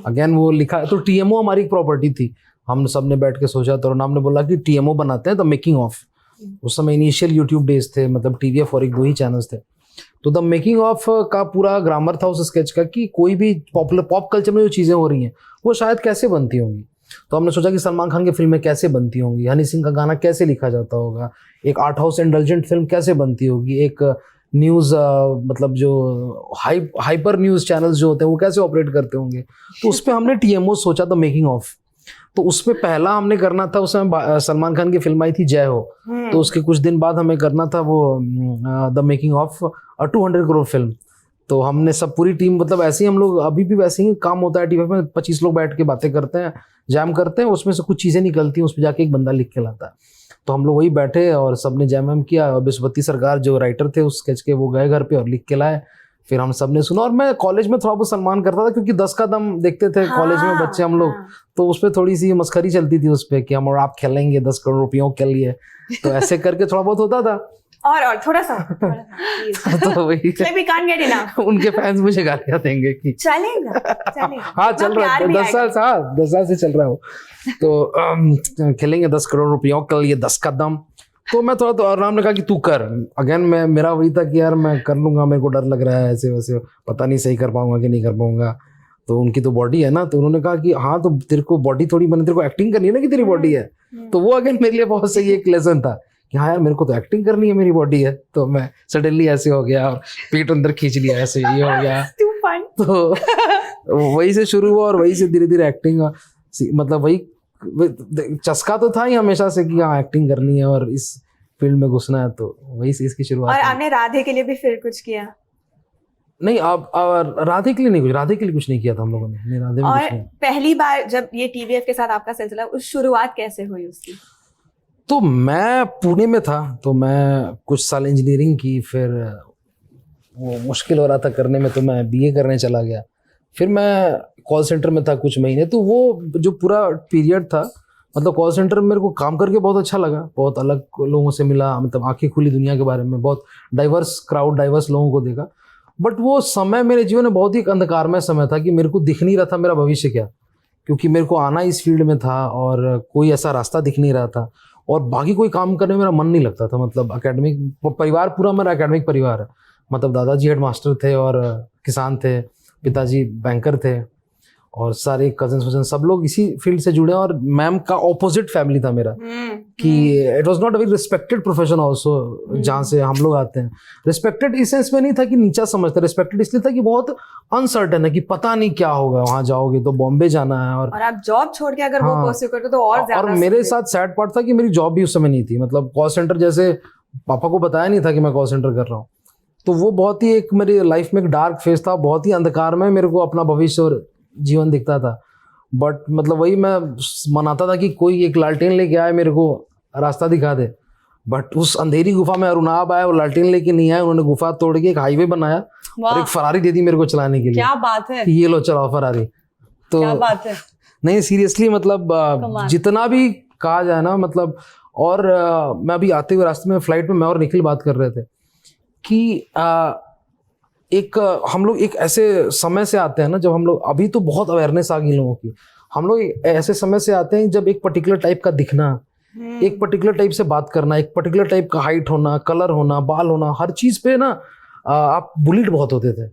अगेन वो लिखा, तो टीएमओ हमारी एक प्रॉपर्टी थी, हम सब ने बैठ के सोचा तो हमने बोला कि TMO बनाते हैं, द मेकिंग ऑफ। उस समय इनिशियल यूट्यूब डेज थे, मतलब TVF और एक 2 ही चैनल्स थे। तो द मेकिंग ऑफ का पूरा ग्रामर था उस स्केच का कि कोई भी पॉपुलर पॉप कल्चर में जो चीज़ें हो रही हैं वो शायद कैसे बनती होंगी। तो हमने सोचा कि सलमान खान की फिल्में कैसे बनती होंगी, हनी सिंह का गाना कैसे लिखा जाता होगा, एक आर्ट हाउस इंडल्जेंट फिल्म कैसे बनती होगी, एक न्यूज़ मतलब जो हाइपर न्यूज़ चैनल्स जो होते हैं वो कैसे ऑपरेट करते होंगे। तो उस पर हमने TMO सोचा, द मेकिंग ऑफ। तो उसमें पहला हमने करना था, उसमें सलमान खान की फिल्म आई थी जय हो, तो उसके कुछ दिन बाद हमें करना था वो the making of 200 crore film. तो हमने सब पूरी टीम, मतलब ऐसे ही हम लोग अभी भी वैसे ही काम होता है TV में, 25 लोग बैठ के बातें करते हैं, जैम करते हैं, उसमें से कुछ चीज़ें निकलती हैं, उस पर जाके एक बंदा लिख के लाता है। तो हम लोग वही बैठे और सबने जैम वैम किया, और विश्वपति सरकार जो राइटर थे उस स्केच के वो गए घर पे और लिख के लाए। फिर हम सब ने सुना, और मैं कॉलेज में थोड़ा बहुत सलमान करता था क्योंकि 10 का दम देखते थे कॉलेज में बच्चे हम लोग, तो उस पर थोड़ी सी मस्खरी चलती थी उस पर कि हम और आप खेलेंगे 10 करोड़ रुपयों के लिए। तो ऐसे करके थोड़ा बहुत होता था। और थोड़ा सा please. तो वही Like we can't get enough. उनके फैंस मुझे गालियां देंगे कि चलेगा हाँ चल रहा है, 10 साल से, हाँ 10 साल से चल रहा है वो। तो खेलेंगे 10 करोड़ रुपयों के लिए 10 का दम। तो मैं थोड़ा तो आराम ने कहा कि तू कर। अगेन मैं मेरा वही था कि यार मैं कर लूंगा, मेरे को डर लग रहा है ऐसे वैसे, पता नहीं सही कर पाऊंगा कि नहीं कर पाऊंगा। तो उनकी तो बॉडी है ना, तो उन्होंने कहा कि हाँ तो तेरे को बॉडी थोड़ी बने, तेरे को एक्टिंग करनी है ना कि तेरी बॉडी है। तो वो अगेन मेरे लिए बहुत सही एक लेसन था कि हाँ यार मेरे को तो एक्टिंग करनी है, मेरी बॉडी है। तो मैं सडनली ऐसे हो गया और पीठ अंदर खींच लिया, ऐसे ये हो गया। तो वही से शुरू हुआ और वही से धीरे धीरे एक्टिंग, मतलब वही चस्का तो था ही हमेशा से कि हाँ एक्टिंग करनी है और इस फील्ड में घुसना है। तो वही से इसकी शुरुआत। और आपने राधे के लिए भी फिर कुछ किया? नहीं, अब राधे के लिए नहीं, कुछ राधे के लिए कुछ नहीं किया था हम लोगों ने, नहीं राधे में और कुछ नहीं। पहली बार जब ये TVF के साथ आपका सिलसिला, उस शुरुआत कैसे हुई उसकी? तो मैं पुणे में था, तो मैं कुछ साल इंजीनियरिंग की, फिर वो मुश्किल हो रहा था करने में, तो मैं BA करने चला गया। फिर मैं कॉल सेंटर में था कुछ महीने। तो वो जो पूरा पीरियड था, मतलब कॉल सेंटर में मेरे को काम करके बहुत अच्छा लगा, बहुत अलग लोगों से मिला, मतलब आंखें खुली दुनिया के बारे में, बहुत डाइवर्स क्राउड, डाइवर्स लोगों को देखा। बट वो समय मेरे जीवन में बहुत ही अंधकारमय समय था कि मेरे को दिख नहीं रहा था मेरा भविष्य क्या, क्योंकि मेरे को आना इस फील्ड में था और कोई ऐसा रास्ता दिख नहीं रहा था और बाकी कोई काम करने में मेरा मन नहीं लगता था। मतलब एकेडमिक परिवार पूरा मेरा एकेडमिक परिवार है, मतलब दादाजी हेडमास्टर थे और किसान थे, पिताजी बैंकर थे और सारे कजन्स वजन सब लोग इसी फील्ड से जुड़े हैं। और मैम का ऑपोजिट फैमिली था मेरा, कि it was not a very respected profession also, जहाँ से हम लोग आते हैं। रिस्पेक्टेड इस सेंस में नहीं था कि नीचा समझते, रिस्पेक्टेड इसलिए था कि बहुत अनसर्टन है, कि पता नहीं क्या होगा, वहाँ जाओगे तो बॉम्बे जाना है और आप जॉब छोड़ के अगर वो परस्यू करते तो और ज्यादा। और मेरे साथ सैड पार्ट था कि मेरी जॉब भी उस समय नहीं थी, मतलब कॉल सेंटर, जैसे पापा को बताया नहीं था कि मैं कॉल सेंटर कर रहा हूँ। तो वो बहुत ही एक मेरी लाइफ में एक डार्क फेज था, बहुत ही अंधकार में मेरे को अपना भविष्य और जीवन दिखता था। बट मतलब वही मैं मनाता था कि कोई एक लालटेन लेके आए, मेरे को रास्ता दिखा दे। बट उस अंधेरी गुफा में अरुणाब आए, वो लालटेन लेके नहीं आए, उन्होंने गुफा तोड़ के एक हाईवे बनाया और एक फरारी दे दी मेरे को चलाने के लिए। क्या बात है, ये लो चलाओ फरारी। तो क्या बात है। नहीं सीरियसली, मतलब जितना भी कहा जाए ना, मतलब और मैं अभी आते हुए रास्ते में फ्लाइट में मैं और निखिल बात कर रहे थे कि एक हम लोग एक ऐसे समय से आते हैं ना, जब हम लोग, अभी तो बहुत अवेयरनेस आ गई लोगों की, हम लोग ऐसे समय से आते हैं जब एक पर्टिकुलर टाइप का दिखना, एक पर्टिकुलर टाइप से बात करना, एक पर्टिकुलर टाइप का हाइट होना, कलर होना, बाल होना, हर चीज़ पे ना आप बुलिट बहुत होते थे।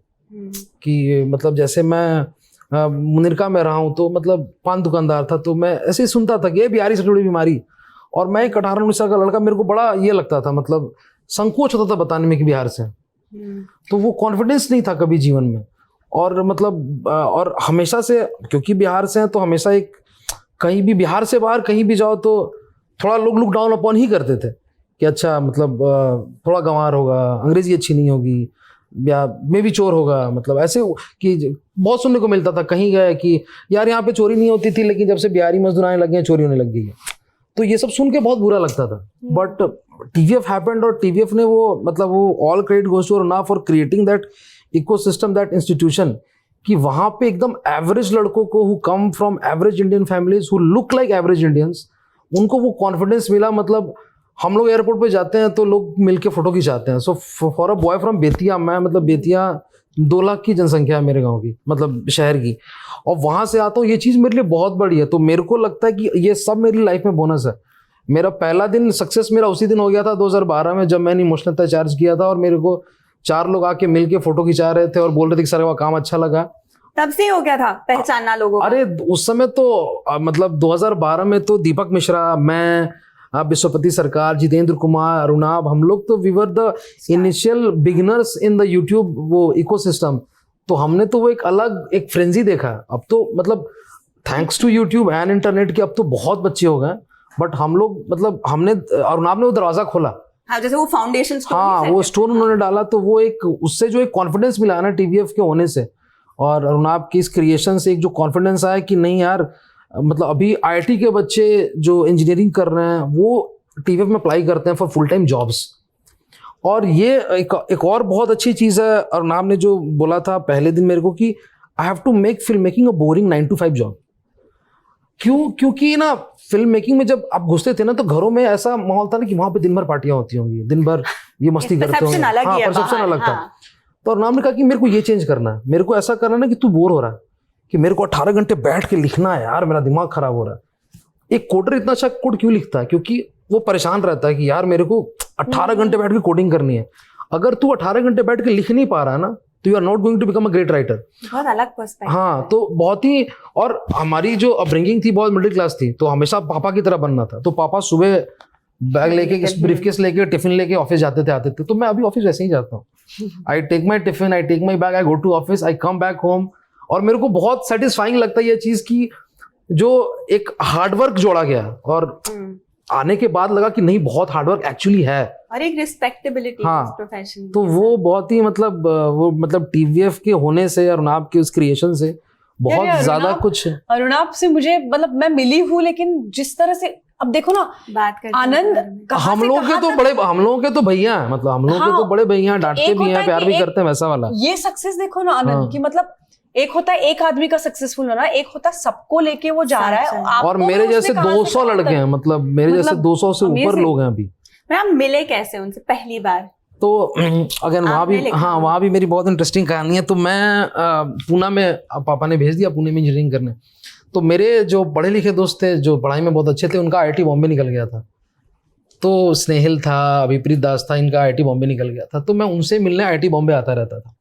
कि मतलब जैसे मैं मुनिरका में रहा हूँ, तो मतलब पान दुकानदार था, तो मैं ऐसे ही सुनता था कि ये बिहारी से जुड़ी बीमारी, और मैं एक 18-19 साल का लड़का, मेरे को बड़ा ये लगता था, मतलब संकोच होता था बताने में कि बिहार से। तो वो कॉन्फिडेंस नहीं था कभी जीवन में। और मतलब और हमेशा से, क्योंकि बिहार से हैं तो हमेशा एक, कहीं भी बिहार से बाहर कहीं भी जाओ तो थोड़ा लोग लुक डाउन अपॉन ही करते थे कि अच्छा मतलब थोड़ा गंवार होगा, अंग्रेजी अच्छी नहीं होगी, या मे भी चोर होगा, मतलब ऐसे कि बहुत सुनने को मिलता था। कहीं गए कि यार यहाँ पे चोरी नहीं होती थी, लेकिन जब से बिहारी मजदूर आने लगे हैं चोरी होने लग गई है। तो ये सब सुन के बहुत बुरा लगता था। बट TVF हैपेंड, और TVF ने वो, मतलब वो all credit goes to Arunabh for creating that ecosystem, that institution, कि वहाँ पे एकदम एवरेज लड़कों को who come from average Indian families, who look like average Indians, उनको वो कॉन्फिडेंस मिला। मतलब हम लोग एयरपोर्ट पे जाते हैं तो लोग मिलके फोटो खिंचाते हैं। So for a boy from Bettiah, मैं मतलब बेतिया 2 लाख की जनसंख्या है मेरे गांव की, मतलब शहर की, और वहां से आता हूँ। ये चीज़ मेरे लिए बहुत बड़ी है। तो मेरे को लगता है कि ये सब मेरी लाइफ में बोनस है। मेरा पहला दिन सक्सेस मेरा उसी दिन हो गया था 2012 में, जब मैंने इमोशनल चार्ज किया था और मेरे को 4 लोग आके मिल के फोटो खिंचा रहे थे और बोल रहे थे कि सर का काम अच्छा लगा। तब से हो गया था पहचानना लोगों को? अरे उस समय तो मतलब 2012 में तो दीपक मिश्रा, मैं, विश्वपति सरकार, जितेंद्र कुमार, अरुणाब, हम लोग तो we were the initial beginners in the YouTube वो इकोसिस्टम। तो हमने तो वो एक अलग एक फ्रेंजी देखा। अब तो मतलब thanks to YouTube and internet के अब तो बहुत बच्चे हो गए, बट हम लोग मतलब हमने, अरुणाब ने वो दरवाजा खोला। हाँ, जैसे वो फाउंडेशन, हाँ, वो स्टोन उन्होंने डाला, तो वो एक उससे जो एक कॉन्फिडेंस मिला ना टीवीएफ के होने से, और अरुणाब की इस क्रिएशन से एक जो कॉन्फिडेंस आया कि नहीं यार, मतलब अभी आईआईटी के बच्चे जो इंजीनियरिंग कर रहे हैं वो टीवीएफ में अप्लाई करते हैं फॉर फुल टाइम जॉब्स। और ये एक और बहुत अच्छी चीज़ है, अरुणाब ने जो बोला था पहले दिन मेरे को कि I have to make film making a boring 9 to 5 job. क्योंकि ना फिल्म मेकिंग में जब आप घुसते थे ना तो घरों में ऐसा माहौल था ना कि वहां पे दिन भर पार्टियां होती होंगी, दिन भर ये मस्ती करते होंगे। हाँ, परसेप्शन अलग था। तो अरुणाब ने कहा कि मेरे को ये चेंज करना है, मेरे को ऐसा करना है ना कि तू बोर हो रहा है, कि मेरे को 18 घंटे बैठ के लिखना है यार, मेरा दिमाग खराब हो रहा है। एक कोडर इतना अच्छा कोड क्यों लिखता है? क्योंकि वो परेशान रहता है कि यार मेरे को 18 घंटे बैठ के कोडिंग करनी है। अगर तू 18 घंटे बैठ के लिख नहीं पा रहा है ना, तो you are not going to become a great writer. बहुत अलग पर्सपेक्टिव। हाँ, तो बहुत ही, और हमारी जो अपब्रिंगिंग थी बहुत मिडिल क्लास थी, तो हमेशा पापा की तरह बनना था। तो पापा सुबह बैग लेके, ब्रीफकेस लेके, टिफिन लेके ऑफिस जाते थे, आते थे। तो मैं अभी ऑफिस वैसे ही जाता हूँ। I take my tiffin, I take my bag, I go to office, I come back home. और मेरे को बहुत सेटिस्फाइंग लगता है ये चीज की जो एक हार्डवर्क जोड़ा गया, और आने के बाद लगा कि नहीं, बहुत हार्डवर्क एक्चुअली है, और एक रिस्पेक्टेबिलिटी हाँ, प्रोफेशन। तो वो बहुत ही मतलब वो मतलब टीवीएफ के होने से, अरुणाब के उस क्रिएशन से बहुत ज्यादा कुछ। अरुणाब से मुझे मतलब मैं मिली हूँ, लेकिन जिस तरह से अब देखो ना बात करते आनंद, हम लोग के तो बड़े, हम लोगों के तो भैया हैं, मतलब हम लोग के तो बड़े भैया, डांटते भी हैं, प्यार भी करते हैं, वैसा वाला। ये सक्सेस देखो ना आनंद की, मतलब एक होता है एक आदमी का सक्सेसफुल होना, एक होता है सबको लेके वो जा रहा है। और मेरे जैसे 200 लड़के हैं, मतलब मेरे जैसे 200 से ऊपर लोग हैं अभी। आप मिले कैसे उनसे पहली बार? तो अगर वहाँ भी, हाँ, वहाँ भी मेरी बहुत इंटरेस्टिंग कहानी है। तो मैं पूना में, पापा ने भेज दिया पुणे में इंजीनियरिंग करने। तो मेरे जो पढ़े लिखे दोस्त थे, जो पढ़ाई में बहुत अच्छे थे, उनका आईआईटी बॉम्बे निकल गया था। तो स्नेहिल था, अभिप्रीत दास था, इनका आईआईटी बॉम्बे निकल गया था। तो मैं उनसे मिलने आईआईटी बॉम्बे आता रहता था।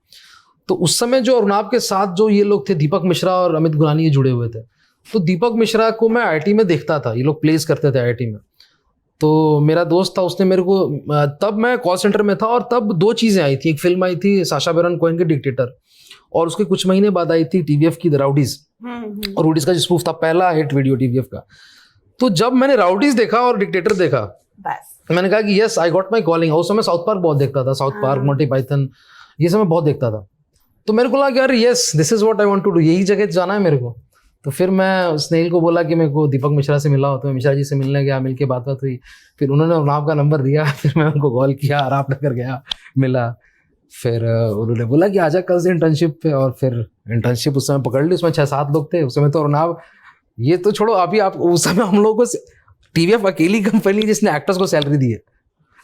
तो उस समय जो अरुणाब के साथ जो ये लोग थे, दीपक मिश्रा और अमित गुरानी, ये जुड़े हुए थे। तो दीपक मिश्रा को मैं आईआईटी में देखता था, ये लोग प्लेस करते थे आईआईटी में। तो मेरा दोस्त था, उसने मेरे को, तब मैं कॉल सेंटर में था, और तब 2 चीज़ें आई थी। एक फिल्म आई थी साशा बैरन कोहेन की डिक्टेटर, और उसके कुछ महीने बाद आई थी टीवीएफ की द राउडीज। और राउडीज का जो स्पूफ था, पहला हिट वीडियो टीवीएफ का। तो जब मैंने राउडीज देखा और डिक्टेटर देखा, बस मैंने कहा कि yes, I got my calling. उस समय साउथ पार्क बहुत देखता था, साउथ पार्क, मोंटी पाइथन, ये सब मैं बहुत देखता था। तो मेरे को लगा कि यार yes, this is what I want to do, यही जगह जाना है मेरे को। तो फिर मैं स्नेहिल को बोला कि मेरे को दीपक मिश्रा से मिला हो, तो मैं मिश्रा जी से मिलने गया, मिलके बात हुई। फिर उन्होंने अरुणाब का नंबर दिया, फिर मैं उनको कॉल किया, आराम नगर गया, मिला। फिर उन्होंने बोला कि आजा कल से इंटर्नशिप पे, और फिर इंटर्नशिप उस समय पकड़ ली। उसमें 6-7 लोग थे उस समय। तो अरुणाब, ये तो छोड़ो, अभी आप, उस समय हम लोगों को टीवीएफ अकेली कंपनी जिसने एक्टर्स को सैलरी दी है,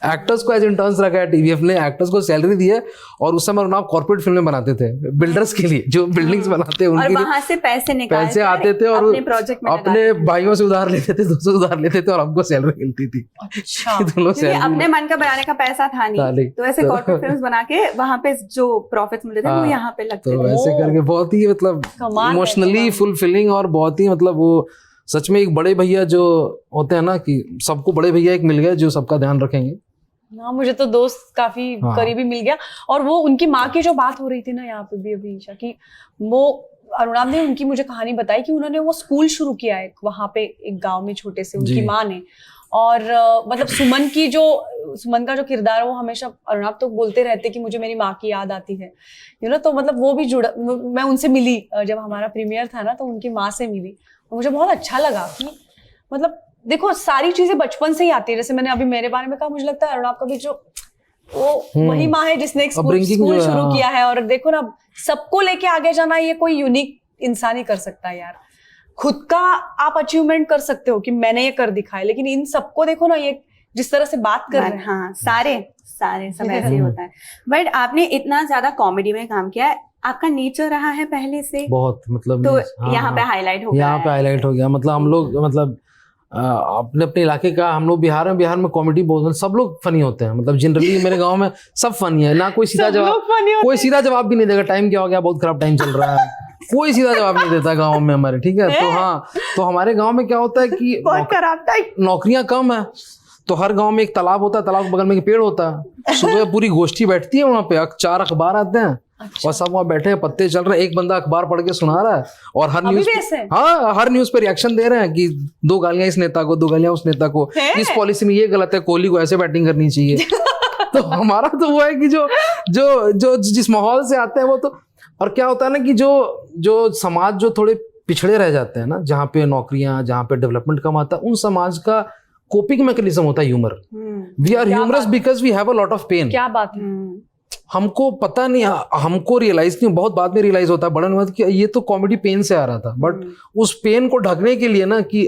एक्टर्स को एज इंटर्न्स रखा है टीवीएफ ने, एक्टर्स को सैलरी दी है। और उस समय अरुणाब कॉर्पोरेट फिल्में बनाते थे बिल्डर्स के लिए, जो बिल्डिंग्स बनाते हैं उनके लिए, वहां से पैसे आते थे, और अपने प्रोजेक्ट में अपने भाइयों से उधार लेते थे, दोस्तों से उधार लेते थे, और हमको सैलरी मिलती थी। अच्छा, अपने मन का बनाने का पैसा था नहीं, तो ऐसे कॉर्पोरेट फिल्म्स बना के वहां पे जो प्रॉफिट्स मिलते थे वो यहाँ पे लगते थे। तो ऐसे करके बहुत ही मतलब इमोशनली फुलफिलिंग, और बहुत ही मतलब वो सच में एक बड़े भैया जो होते हैं ना, कि सबको बड़े भैया एक मिल गए जो सबका ध्यान रखेंगे। हाँ, मुझे तो दोस्त काफी करीबी मिल गया। और वो उनकी माँ की जो बात हो रही थी ना यहाँ पे भी अभी ईशा की, वो अरुणाब ने उनकी मुझे कहानी बताई कि उन्होंने वो स्कूल शुरू किया है वहां पे एक गांव में छोटे से, उनकी माँ ने। और मतलब सुमन का जो किरदार है वो हमेशा, अरुणाब तो बोलते रहते कि मुझे मेरी माँ की याद आती है, तो मतलब वो भी जुड़ा। मैं उनसे मिली जब हमारा प्रीमियर था ना, तो उनकी माँ से मिली, मुझे बहुत अच्छा लगा कि मतलब देखो सारी चीजें बचपन से ही आती है। जैसे मैंने अभी मेरे बारे में कहा, मुझे लगता है अरुणाब का भी जो वो वही माँ है जिसने एक स्कूल शुरू किया है। और देखो ना, सबको लेके आगे जाना, ये कोई यूनिक इंसान ही कर सकता है यार। खुद का आप अचीवमेंट कर सकते हो कि मैंने ये कर दिखाया, लेकिन इन सबको देखो ना, ये जिस तरह से बात कर रहे हैं, हाँ, सारे सब ऐसे ही होता है। बट आपने इतना ज्यादा कॉमेडी में काम किया है, आपका नेचर रहा है पहले से, बहुत मतलब तो हाँ, यहाँ पे हाईलाइट हो गया यहाँ पे हाईलाइट हो गया। मतलब हम लोग मतलब अपने अपने इलाके का, हम लोग बिहार में कॉमेडी बहुत, सब लोग फनी होते हैं। मतलब जनरली मेरे गांव में सब फनी है ना, कोई सीधा जवाब, कोई सीधा जवाब भी नहीं देगा, टाइम क्या हो गया, बहुत खराब टाइम चल रहा है, कोई सीधा जवाब नहीं देता गांव में हमारे, ठीक है। तो हाँ, तो हमारे गांव में क्या होता है कि बहुत खराब टाइम, नौकरियां कम है, तो हर गांव में एक तालाब होता है, तालाब के बगल में एक पेड़ होता है, सुबह पूरी गोष्ठी बैठती है वहां पे, 4 अखबार आते हैं और सब वहाँ बैठे हैं, पत्ते चल रहे हैं, एक बंदा अखबार पढ़ के सुना रहा है और हर न्यूज, हाँ हर न्यूज पे रिएक्शन दे रहे हैं कि 2 गालियां इस नेता को, 2 गालियां उस नेता को, इस पॉलिसी में ये गलत है, कोहली को ऐसे बैटिंग करनी चाहिए। तो हमारा तो वो है कि जो जो जो जिस माहौल से आते हैं वो तो, और क्या होता है ना कि जो समाज जो थोड़े पिछड़े रह जाते हैं ना, जहाँ पे नौकरियां, जहाँ पे डेवलपमेंट कम आता है, उन समाज का कोपिंग मैकेनिज्म होता है humour. We are humorous because we have a lot of pain. क्या बात है। हमको पता नहीं, हमको रियलाइज नहीं, बहुत बाद में रियलाइज होता है बड़े हुए कि ये तो कॉमेडी पेन से आ रहा था, बट उस पेन को ढकने के लिए ना कि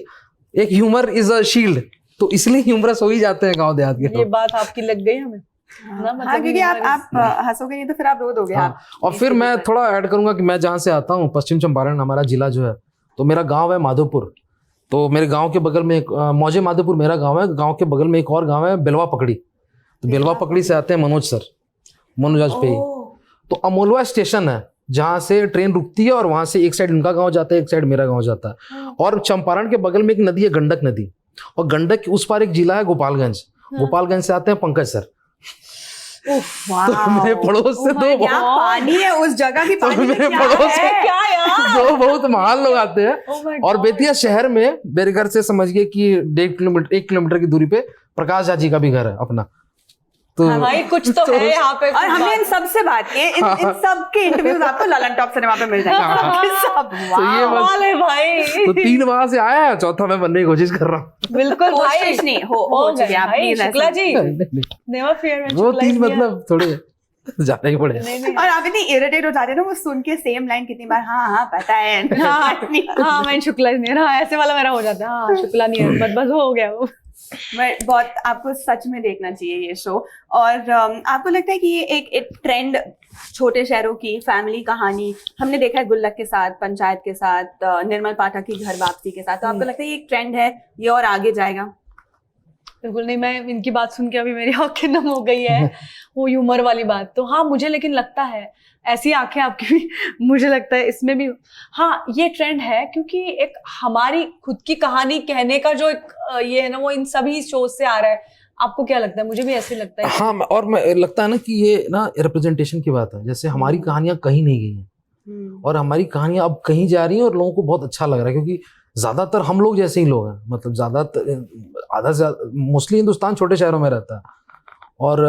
एक ह्यूमर इज अ शील्ड, तो इसलिए ह्यूमरस हो ही जाते हैं गांव देहात के। ये बात आपकी लग गई हमें ना, मतलब हाँ, क्योंकि आप हंसोगे नहीं तो फिर आप रो दोगे। हाँ, और फिर मैं थोड़ा ऐड करूंगा कि मैं जहाँ से आता हूँ, पश्चिम चंपारण हमारा जिला जो है, तो मेरा गाँव है माधोपुर। तो मेरे गाँव के बगल में एक मौजे माधोपुर मेरा गाँव है, गाँव के बगल में एक और गाँव है बेलवा पकड़ी। तो बेलवा पकड़ी से आते हैं मनोज सर, मनोज वाजपेयी। तो अमोलवा स्टेशन है जहाँ से ट्रेन रुकती है, और वहां से एक साइड उनका गांव जाता है, एक साइड मेरा गांव जाता है। और चंपारण के बगल में एक नदी है, गंडक नदी, और गंडक के उस पार एक जिला है गोपालगंज। गोपालगंज से आते हैं पंकज सर। तो मेरे पड़ोस से दो पानी है उस जगह की, पानी मेरे पड़ोस से क्या यार, दो बहुत महान लोग आते हैं। और बेतिया शहर में मेरे घर से समझिए कि 1 किलोमीटर की दूरी पे प्रकाश झा जी का भी घर है अपना। तो भाई कुछ तो है यहाँ पे। और हमने इन सबसे बात की, इन सब के इंटरव्यूज आपको ललन टॉप सिनेमा पे मिल जाएंगे। सब तो ये बस भाई, तो 3 वहां से आया है, चौथा मैं बनने की कोशिश कर रहा हूँ। बिल्कुल भाई, कोशिश नहीं हो चुकी है, please Shukla ji, never fear. वो 3 मतलब थोड़े जाना ही पड़े। और आप इतनी इरिटेट हो जाते हैं ना वो सुन के सेम लाइन कितनी बार, हाँ पता है। हाँ मैं शुक्ला नहीं, हाँ ऐसे वाला मेरा हो जाता है, हाँ शुक्ला नहीं है, बस हो गया वो। बट बहुत आपको सच में देखना चाहिए ये शो। और आपको लगता है कि ये एक ट्रेंड, छोटे शहरों की फैमिली कहानी, हमने देखा है गुल्लक के साथ, पंचायत के साथ, निर्मल पाठक की घर वापसी के साथ, तो आपको लगता है ये एक ट्रेंड है, ये और आगे जाएगा? बिल्कुल नहीं, मैं इनकी बात सुन के अभी मेरी आंखें नम हो गई है, वो ह्यूमर वाली बात। तो हाँ मुझे लेकिन लगता है, ऐसी आंखें आपकी भी, मुझे लगता है इसमें भी हाँ ये ट्रेंड है, क्योंकि एक हमारी खुद की कहानी कहने का जो एक ये है ना, वो इन सभी शोज से आ रहा है। आपको क्या लगता है? मुझे भी ऐसे लगता है। हाँ, और मैं लगता है ना कि ये ना रिप्रेजेंटेशन की बात है। जैसे हमारी कहानियां कहीं नहीं गई हैं और हमारी कहानियां अब कहीं जा रही हैं और लोगों को बहुत अच्छा लग रहा है, क्योंकि ज्यादातर हम लोग जैसे ही लोग हैं, मतलब ज्यादातर आधा से मोस्टली हिंदुस्तान छोटे शहरों में रहता है, और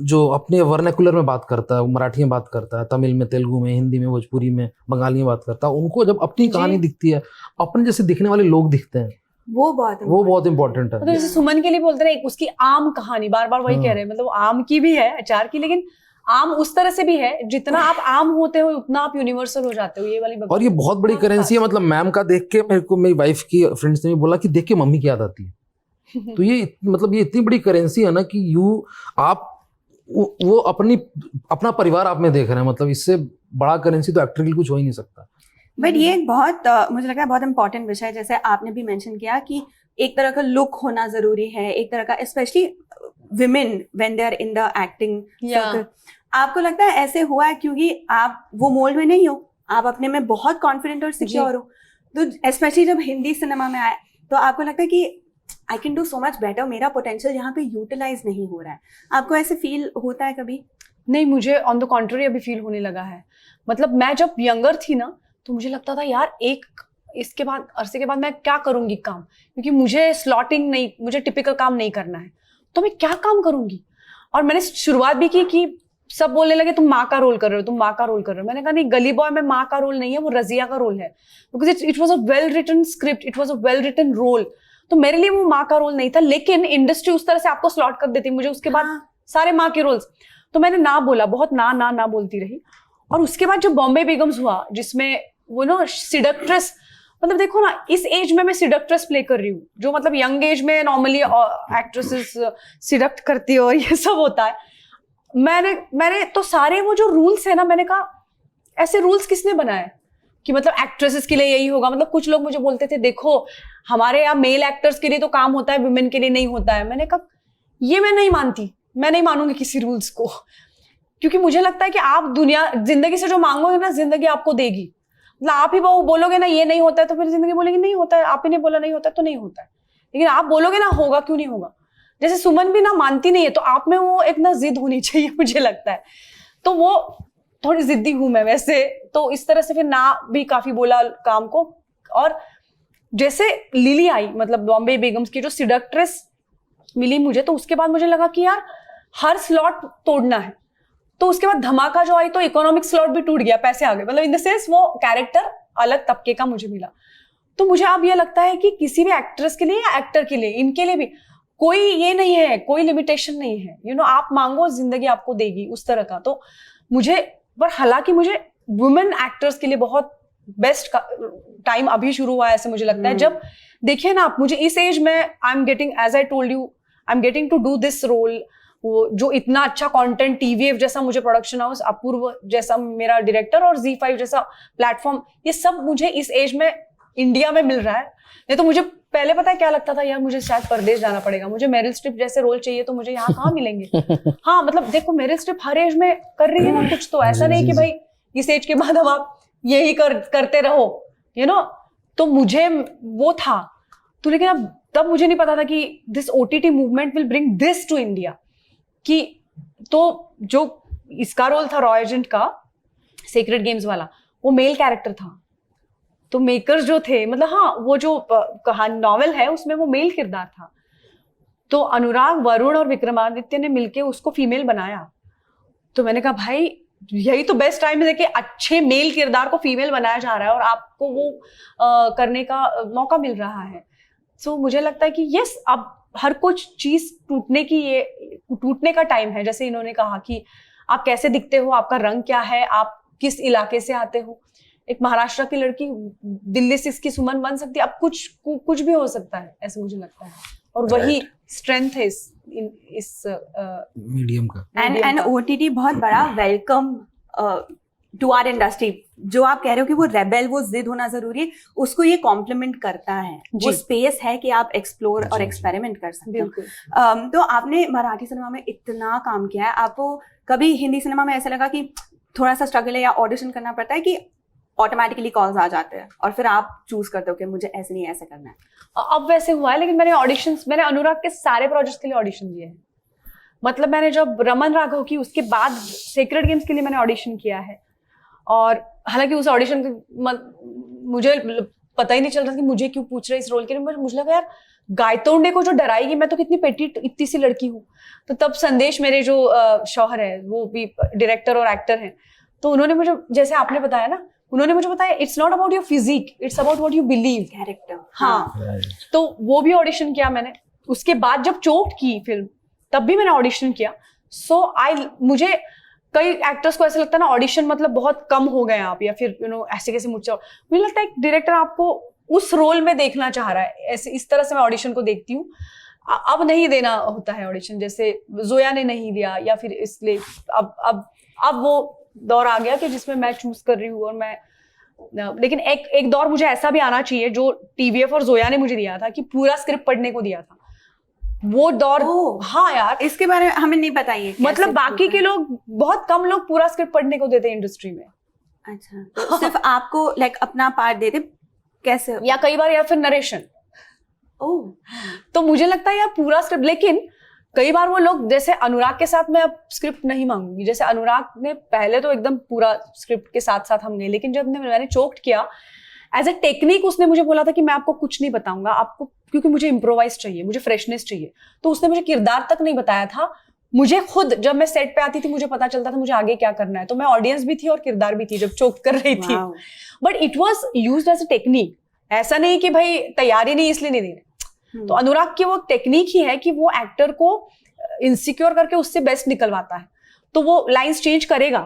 जो अपने वर्नाकुलर में बात करता है, मराठी में बात करता है, तमिल में, तेलुगु में, हिंदी में, भोजपुरी में, बंगाली में बात करता है, उनको जब अपनी कहानी दिखती है, अपने जैसे दिखने वाले लोग दिखते हैं, वो बहुत इंपॉर्टेंट है। तो जैसे सुमन के लिए बोलते रहे, उसकी आम कहानी, बार बार वही कह रहे हैं, मतलब आम की भी है, अचार की, लेकिन आम उस तरह से भी है, जितना आप आम होते हो उतना आप यूनिवर्सल हो जाते हो, ये वाली बात। और ये बहुत बड़ी करेंसी है। मतलब मैम का देख के मेरे को, मेरी वाइफ की फ्रेंड्स ने भी बोला कि देख के मम्मी की याद आती है। तो ये मतलब ये इतनी बड़ी करेंसी है ना कि आप वो अपना परिवार आप में देख रहे हैं, मतलब इससे बड़ा करेंसी तो एक्टर के लिए कुछ हो ही नहीं सकता। बट ये बहुत मुझे लगता है बहुत इंपॉर्टेंट विषय है, जैसे आपने भी मेंशन किया कि एक तरह का लुक होना जरूरी है, एक तरह का, specially women when they are in the acting circle. आपको लगता है ऐसे हुआ है क्योंकि आप वो मोल्ड में नहीं हो, आप अपने में बहुत कॉन्फिडेंट और सिक्योर हो, तो स्पेशली जब हिंदी सिनेमा में आए तो आपको लगता है कि I can do so much better, मेरा पोटेंशियल यहाँ पे यूटिलाइज नहीं हो रहा है। आपको ऐसे फील होता है कभी? नहीं, मुझे ऑन द कॉन्ट्ररी अभी फील होने लगा है। मतलब मैं जब यंगर थी ना, तो मुझे लगता था यार इसके बाद, अरसे के बाद मैं क्या करूंगी काम, क्योंकि मुझे स्लॉटिंग नहीं, मुझे टिपिकल काम नहीं करना है, तो मैं क्या काम करूंगी। और मैंने शुरुआत भी की कि सब बोलने लगे तुम माँ का रोल कर रहे हो, तुम माँ का रोल कर रहे हो। मैंने कहा नहीं, गली बॉय में माँ का रोल नहीं है, वो रजिया का रोल है, because it was a well written script, it was a well written role. तो मेरे लिए वो माँ का रोल नहीं था, लेकिन इंडस्ट्री उस तरह से आपको स्लॉट कर देती मुझे उसके बाद सारे माँ के रोल्स। तो मैंने ना बोला, बहुत ना बोलती रही। और उसके बाद जो बॉम्बे बेगम्स हुआ, जिसमें वो ना सिडक्ट्रेस मतलब देखो ना, इस एज में मैं सिडक्ट्रेस प्ले कर रही हूँ, जो मतलब यंग एज में नॉर्मली एक्ट्रेसेस सिडक्ट करती है और ये सब होता है। मैंने तो सारे वो जो रूल्स है ना, मैंने कहा ऐसे रूल्स किसने बनाए कि मतलब एक्ट्रेसेस के लिए यही होगा। मतलब कुछ लोग मुझे बोलते थे देखो हमारे यहाँ मेल एक्टर्स के लिए तो काम होता है, वुमेन के लिए नहीं होता है। मैंने कहा ये मैं नहीं मानती, मैं नहीं मानूंगी किसी रूल्स को, क्योंकि मुझे लगता है कि आप जिंदगी से जो मांगोगे ना, जिंदगी आपको देगी। मतलब आप ही वो बोलोगे ना ये नहीं होता है, तो फिर जिंदगी बोलेगी नहीं होता है। आप ही ने बोला नहीं होता है तो नहीं होता है, लेकिन आप बोलोगे ना होगा, क्यों नहीं होगा। जैसे सुमन भी ना मानती नहीं है, तो आप में वो एक ना जिद होनी चाहिए, मुझे लगता है। तो वो थोड़ी जिद्दी हूं मैं वैसे, तो इस तरह से फिर ना भी काफी बोला काम को। और जैसे लिली आई, मतलब बॉम्बे बेगम्स की जो सिडक्ट्रेस मिली मुझे, तो उसके बाद मुझे लगा कि यार हर स्लॉट तोड़ना है। तो उसके बाद धमाका जो आई तो इकोनॉमिक स्लॉट भी टूट गया, पैसे आ गए, मतलब इन द सेंस वो कैरेक्टर अलग तबके का मुझे मिला। तो मुझे अब ये लगता है कि किसी भी एक्ट्रेस के लिए या एक्टर के लिए, इनके लिए भी कोई ये नहीं है, कोई लिमिटेशन नहीं है। यू नो, आप मांगो जिंदगी आपको देगी, उस तरह का। तो मुझे, पर हालांकि मुझे वुमेन एक्टर्स के लिए बहुत बेस्ट टाइम अभी शुरू हुआ है ऐसे मुझे लगता है। जब देखिए ना आप, मुझे इस एज में I am getting, as I told you, I am getting to do this role. वो जो इतना अच्छा कंटेंट, टीवीएफ जैसा मुझे प्रोडक्शन हाउस, अपूर्व जैसा मेरा डायरेक्टर और Z5 जैसा प्लेटफॉर्म, ये सब मुझे इस एज में इंडिया में मिल रहा है। नहीं तो मुझे पहले पता है क्या लगता था, यार मुझे शायद परदेश जाना पड़ेगा, मुझे मेरिल स्ट्रिप जैसे रोल चाहिए, तो मुझे यहाँ कहाँ मिलेंगे। हाँ मतलब देखो, मेरिल स्ट्रिप हर एज में कर रही है ना कुछ, तो ऐसा नहीं कि भाई इस एज के बाद अब आप यही करते रहो, यू नो। तो मुझे वो था, तो लेकिन अब तब मुझे नहीं पता था कि this OTT movement will bring this to India. कि तो जो इसका रोल था रॉ एजेंट का, सीक्रेट गेम्स वाला, वो मेल कैरेक्टर था। तो मेकर्स जो थे, मतलब हाँ, वो जो कहानी नॉवेल है उसमें वो मेल किरदार था। तो अनुराग, वरुण और विक्रमादित्य ने मिलके उसको फीमेल बनाया। तो मैंने कहा भाई यही तो बेस्ट टाइम है कि अच्छे मेल किरदार को फीमेल बनाया जा रहा है और आपको वो करने का मौका मिल रहा है। सो मुझे लगता है कि यस, अब हर कुछ चीज टूटने का टाइम है। जैसे इन्होंने कहा कि आप कैसे दिखते हो, आपका रंग क्या है, आप किस इलाके से आते हो। एक महाराष्ट्र की लड़की दिल्ली से इसकी सुमन बन सकती है, अब कुछ भी हो सकता है, ऐसे मुझे लगता है। और वही स्ट्रेंथ है इस मीडियम का। एंड OTT बहुत बड़ा वेलकम टू आवर इंडस्ट्री। जो आप कह रहे हो कि वो रेबेल, वो जिद होना जरूरी है, उसको ये कॉम्प्लीमेंट करता है। वो स्पेस है कि आप एक्सप्लोर और एक्सपेरिमेंट कर सकते हो। तो आपने मराठी सिनेमा में इतना काम किया है, आपको कभी हिंदी सिनेमा में ऐसा लगा कि थोड़ा सा स्ट्रगल है या ऑडिशन करना पड़ता है, कि ऑटोमेटिकली कॉल्स आ जाते हैं और फिर आप चूज करते हो कि मुझे ऐसे नहीं ऐसे करना है? अब वैसे हुआ है, लेकिन मैंने अनुराग के सारे प्रोजेक्ट्स के लिए ऑडिशन दिए हैं। मतलब मैंने जब रमन राघव की, उसके बाद सीक्रेट गेम्स के लिए मैंने ऑडिशन किया है। और हालांकि उस ऑडिशन मुझे पता ही नहीं चल रहा कि मुझे क्यों पूछ रहे इस रोल के लिए। मुझे लगा यार गायतोंडे को जो डराएगी, मैं तो कितनी पेटी इतनी सी लड़की हूँ। तो तब संदेश, मेरे जो शौहर है, वो भी डायरेक्टर और एक्टर हैं, तो उन्होंने मुझे, जैसे आपने बताया ना, उन्होंने मुझे बताया it's not about your physique, it's about what you believe, character. हाँ, तो वो भी ऑडिशन किया मैंने। उसके बाद जब चोट की फिल्म, तब भी मैंने ऑडिशन किया। मुझे कई एक्टर्स को ऐसा लगता है ना, ऑडिशन मतलब बहुत कम हो गए आप, या फिर ऐसे कैसे मुझे लगता है एक डायरेक्टर आपको उस रोल में देखना चाह रहा है, ऐसे इस तरह से मैं ऑडिशन को देखती हूँ। अब नहीं देना होता है ऑडिशन, जैसे जोया ने नहीं दिया, या फिर इसलिए अब वो दौर आ गया कि जिसमें मैं चूज कर रही हूँ। और मैं, लेकिन एक दौर मुझे ऐसा भी आना चाहिए जो TVF और जोया ने मुझे दिया था, कि पूरा स्क्रिप्ट पढ़ने को दिया था, वो दौर। हाँ यार, इसके बारे में हमें नहीं पता ये, मतलब बाकी के लोग, बहुत कम लोग पूरा स्क्रिप्ट पढ़ने को देते हैं इंडस्ट्री में। अच्छा, तो सिर्फ आपको लाइक अपना पार्ट देते कैसे, या कई बार, या फिर नरेशन। तो मुझे लगता है यार पूरा स्क्रिप्ट, लेकिन कई बार वो लोग, जैसे अनुराग के साथ मैं अब स्क्रिप्ट नहीं मांगूंगी। जैसे अनुराग ने पहले तो एकदम पूरा स्क्रिप्ट के साथ साथ हम गए, लेकिन जब मैंने चोक्ड किया एज ए टेक्निक, उसने मुझे बोला था कि मैं आपको कुछ नहीं बताऊंगा आपको, क्योंकि मुझे इम्प्रोवाइज चाहिए, मुझे फ्रेशनेस चाहिए। तो उसने मुझे किरदार तक नहीं बताया था। मुझे खुद, जब मैं सेट पे आती थी, मुझे पता चलता था मुझे आगे क्या करना है। तो मैं ऑडियंस भी थी और किरदार भी थी जब चोक कर रही थी। But it was used as a technique, ऐसा नहीं कि भाई तैयारी नहीं इसलिए नहीं दे रहे। तो अनुराग की वो टेक्निक ही है कि वो एक्टर को इनसिक्योर करके उससे बेस्ट निकलवाता है। तो वो लाइंस चेंज करेगा,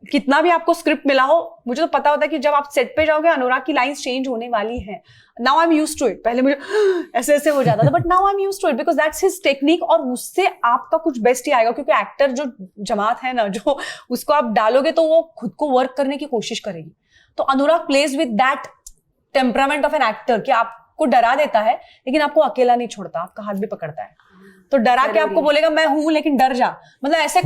कितना भी आपको स्क्रिप्ट मिला हो, मुझे तो पता होता है कि जब आप सेट पे जाओगे अनुराग की लाइंस चेंज होने वाली है. Now I am used to it. पहले मुझे ऐसे ऐसे हो जाता था, but now I am used to it because that's his technique, और उससे आपका कुछ बेस्ट ही आएगा. क्योंकि एक्टर जो जमात है ना, जो उसको आप डालोगे तो वो खुद को वर्क करने की कोशिश करेगी. तो Anurag plays with that temperament of an actor कि आपको डरा देता है लेकिन आपको अकेला नहीं छोड़ता, आपका हाथ भी पकड़ता है. तो डरा के आपको बोलेगा मैं हूं लेकिन डर जा, मतलब ऐसे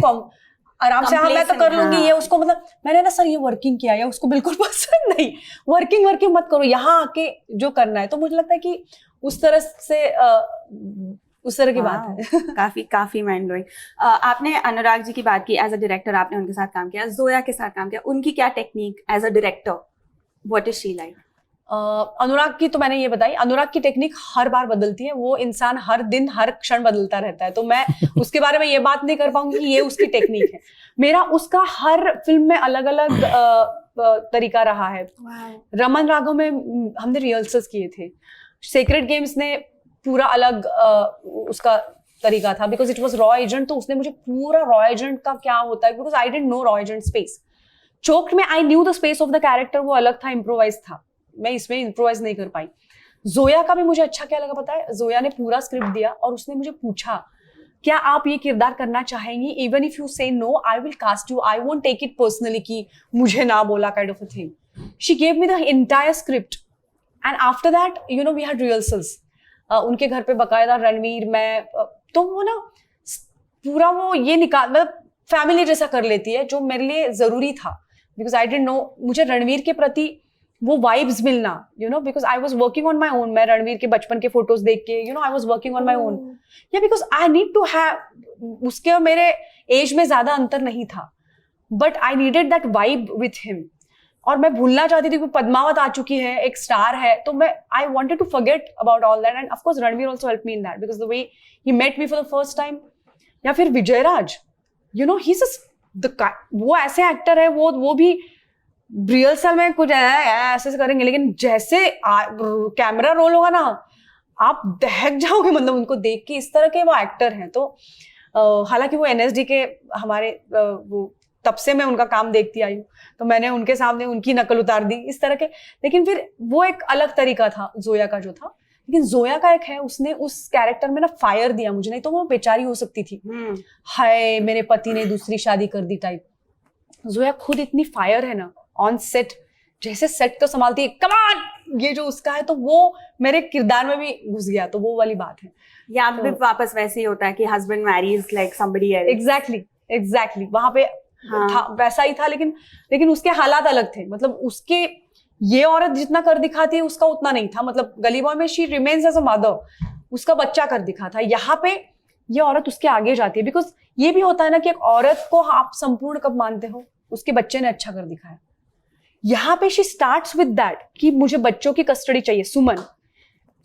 आराम से, हाँ मैं तो कर लूंगी. ये उसको मतलब मैंने ना सर ये वर्किंग किया, या उसको बिल्कुल पसंद नहीं. वर्किंग मत करो, यहाँ आके जो करना है. तो मुझे लगता है कि उस तरह से उस तरह की बात है. काफी माइंड ब्लोइंग. आपने अनुराग जी की बात की, एज अ डायरेक्टर आपने उनके साथ काम किया, जोया के साथ काम किया, उनकी क्या technique as a director, what is she like? Anurag की तो मैंने ये बताई, अनुराग की टेक्निक हर बार बदलती है. वो इंसान हर दिन हर क्षण बदलता रहता है, तो मैं उसके बारे में ये बात नहीं कर पाऊंगी कि ये उसकी टेक्निक है. मेरा उसका हर फिल्म में अलग अलग तरीका रहा है. रमन राघव में हमने रिहर्सल्स किए थे. सेक्रेड गेम्स ने पूरा अलग उसका तरीका था because it was raw agent. तो उसने मुझे पूरा रॉ एजेंट का क्या होता है, because I didn't know raw agent space. Choked में I knew the space of the character, वो अलग था, इम्प्रोवाइज था. मैं इसमें इम्प्रोवाइज नहीं कर पाई. जोया का भी मुझे अच्छा क्या लगा पता है, जोया ने पूरा स्क्रिप्ट दिया और उसने मुझे पूछा क्या आप ये किरदार करना चाहेंगी, even if you say no I will cast you, I won't take it personally कि मुझे ना बोला kind of a thing. She gave me the entire script and after that you know we had rehearsals. उनके घर पे बकायदा रणवीर, मैं, तो वो ना पूरा वो ये निकाल, मतलब फैमिली जैसा कर लेती है, जो मेरे लिए जरूरी था बिकॉज आई डिडंट नो. मुझे रणवीर के प्रति वो वाइब्स मिलना, you know, because I was working on my own. मैं रणवीर के बचपन के फोटोज देख के, you know, I was working on my own. या because I need to have, उसके और मेरे एज में ज्यादा अंतर नहीं था, but I needed that vibe with him. और मैं भूलना चाहती थी कि पद्मावत आ चुकी है, एक स्टार है, तो मैं I wanted to forget about all that. And of course Ranveer also help me in that because the way he met me for the first time. या फिर Vijayraaz, you know, he is वो ऐसे एक्टर है, वो भी रिहर्सल में कुछ ऐसे करेंगे, लेकिन जैसे कैमरा रोल होगा ना आप दहक जाओगे, मतलब उनको देख के, इस तरह के वो एक्टर हैं. तो हालांकि वो NSD के हमारे वो तब से मैं उनका काम देखती आई हूँ, तो मैंने उनके सामने उनकी नकल उतार दी इस तरह के. लेकिन फिर वो एक अलग तरीका था जोया का जो था. लेकिन जोया का एक है, उसने उस कैरेक्टर में ना फायर दिया मुझे, नहीं तो वो बेचारी हो सकती थी. हाय मेरे पति ने दूसरी शादी कर दी टाइप. जोया खुद इतनी फायर है ना ऑन सेट, जैसे सेट को संभालती है, कमान, ये जो उसका है, तो वो मेरे किरदार में भी घुस गया. तो वो वाली बात है. या तो, वापस वैसे ही होता है कि husband marries like somebody else. Exactly वहां पे था, वैसा ही था. लेकिन उसके हालात अलग थे. मतलब उसके, ये औरत जितना कर दिखाती है उसका उतना नहीं था. मतलब गली बॉय में she remains as a mother, उसका बच्चा कर दिखा था. यहाँ पे ये औरत उसके आगे जाती है. बिकॉज ये भी होता है ना कि एक औरत को आप संपूर्ण कब मानते हो, उसके बच्चे ने अच्छा कर दिखाया. यहाँ पे शी स्टार्ट्स विद दैट कि मुझे बच्चों की कस्टडी चाहिए, सुमन.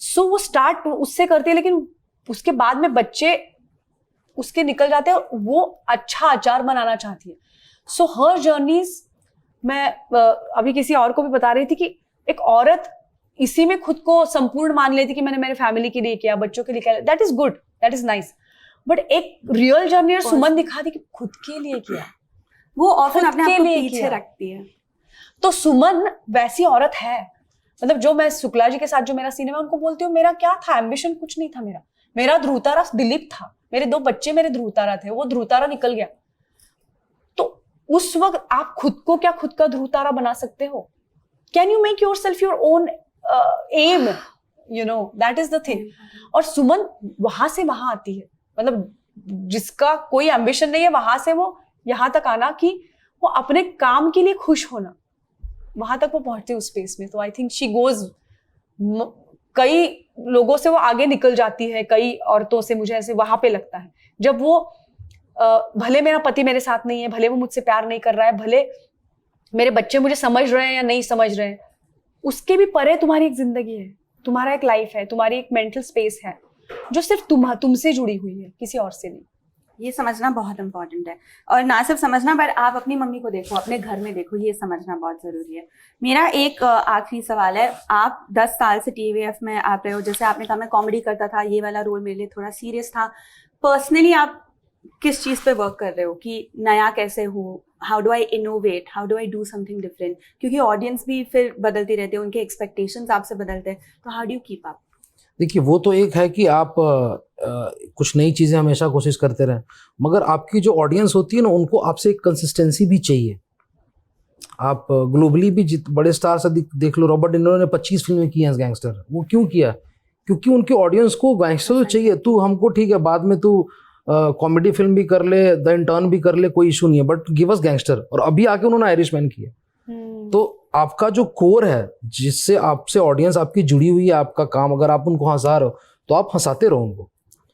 सो वो स्टार्ट उससे करती है, लेकिन उसके बाद में बच्चे उसके निकल जाते हैं और वो अच्छा आचार बनाना चाहती है. सो हर जर्नीज, मैं अभी किसी और को भी बता रही थी कि एक औरत इसी में खुद को संपूर्ण मान लेती कि मैंने मेरे फैमिली के लिए किया, बच्चों के लिए किया. That is good, that is nice. But एक रियल जर्नी सुमन दिखा दी कि खुद के लिए किया, वो ऑफन अपने आप को पीछे किया. रखती है. तो सुमन वैसी औरत है. मतलब जो मैं शुक्ला जी के साथ जो मेरा सीन है, मैं उनको बोलती हूँ मेरा क्या था, एम्बिशन कुछ नहीं था. मेरा ध्रुवतारा दिलीप था. मेरे 2 बच्चे मेरे ध्रुवतारा थे, वो ध्रुवतारा निकल गया. तो उस वक्त आप खुद को क्या खुद का ध्रुवतारा बना सकते हो? Can you make yourself your own um, you know, that is the thing. और सुमन वहां से वहां आती है, मतलब जिसका कोई एम्बिशन नहीं है, वहां से वो यहां तक आना कि वो अपने काम के लिए खुश होना, वहां तक वो पहुंचती है उस स्पेस में. तो आई थिंक शी गोज, कई लोगों से वो आगे निकल जाती है, कई औरतों से मुझे ऐसे वहां पे लगता है. जब वो भले मेरा पति मेरे साथ नहीं है, भले वो मुझसे प्यार नहीं कर रहा है, भले मेरे बच्चे मुझे समझ रहे हैं या नहीं समझ रहे हैं, उसके भी परे तुम्हारी एक जिंदगी है, तुम्हारा एक लाइफ है, तुम्हारी एक मेंटल स्पेस है जो सिर्फ तुमसे जुड़ी हुई है, किसी और से नहीं. ये समझना बहुत इंपॉर्टेंट है. और ना सिर्फ समझना, बट आप अपनी मम्मी को देखो, अपने घर में देखो, ये समझना बहुत जरूरी है. मेरा एक आखिरी सवाल है. आप 10 साल से TVF में आप रहे हो, जैसे आपने कहा मैं कॉमेडी करता था, ये वाला रोल मेरे लिए थोड़ा सीरियस था. पर्सनली आप किस चीज़ पे वर्क कर रहे हो कि नया कैसे हो, how do I innovate, how do I do something different, क्योंकि ऑडियंस भी फिर बदलती रहती है, उनके एक्सपेक्टेशंस आपसे बदलते हैं, तो how do you keep up? देखिए, वो तो एक है कि आप कुछ नई चीज़ें हमेशा कोशिश करते रहें, मगर आपकी जो ऑडियंस होती है ना, उनको आपसे एक कंसिस्टेंसी भी चाहिए। आप ग्लोबली भी बड़े स्टार से देख लो, रॉबर्ट डिनिरो ने 25 फिल्में की हैं गैंगस्टर। वो क्यों किया? क्योंकि उनकी ऑडियंस को गैंगस्टर तो चाहिए। तू हमको ठीक है, बाद में तू कॉमेडी फिल्म भी कर ले, द इंटर्न भी कर ले, कोई इशू नहीं है, बट गिव अस गैंगस्टर। और अभी आके उन्होंने आयरिशमैन किया। तो आपका जो कोर है, जिससे आपसे ऑडियंस आपकी जुड़ी हुई है, आपका काम, अगर आप उनको हंसा रहे हो तो आप हंसाते रहो उनको।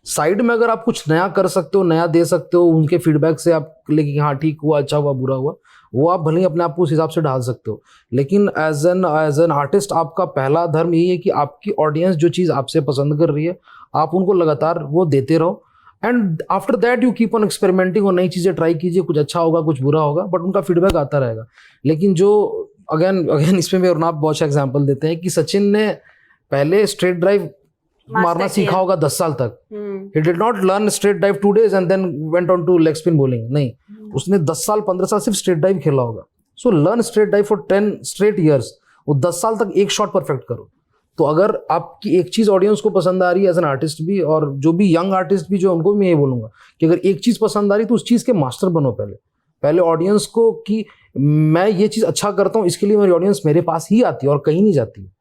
साइड में अगर आप कुछ नया कर सकते हो, नया दे सकते हो, उनके फीडबैक से आप लेके हाँ ठीक हुआ, अच्छा हुआ, बुरा हुआ, वो आप भले ही अपने आप को उस हिसाब से ढाल सकते हो। लेकिन एज एन आर्टिस्ट आपका पहला धर्म यही है कि आपकी ऑडियंस जो चीज़ आपसे पसंद कर रही है, आप उनको लगातार वो देते रहो। And after that you keep on experimenting, और नई चीज़ें ट्राई कीजिए। कुछ अच्छा होगा, कुछ बुरा होगा, बट उनका फीडबैक आता रहेगा। लेकिन जो अगेन इसमें भी और आप बहुत अच्छा एग्जाम्पल देते हैं कि सचिन ने पहले स्ट्रेट ड्राइव मारना सीखा होगा 10 साल तक। He did not learn straight drive 2 days and then went on to leg spin bowling. नहीं, उसने 10 साल 15 साल सिर्फ स्ट्रेट ड्राइव खेला होगा। So learn straight drive for 10 straight years। वो 10 साल तक एक शॉट परफेक्ट करो। तो अगर आपकी एक चीज़ ऑडियंस को पसंद आ रही है एज एन आर्टिस्ट भी, और जो भी यंग आर्टिस्ट भी जो, उनको भी मैं ये बोलूँगा कि अगर एक चीज़ पसंद आ रही तो उस चीज़ के मास्टर बनो। पहले ऑडियंस को कि मैं ये चीज़ अच्छा करता हूँ, इसके लिए मेरी ऑडियंस मेरे पास ही आती है और कहीं नहीं जाती है।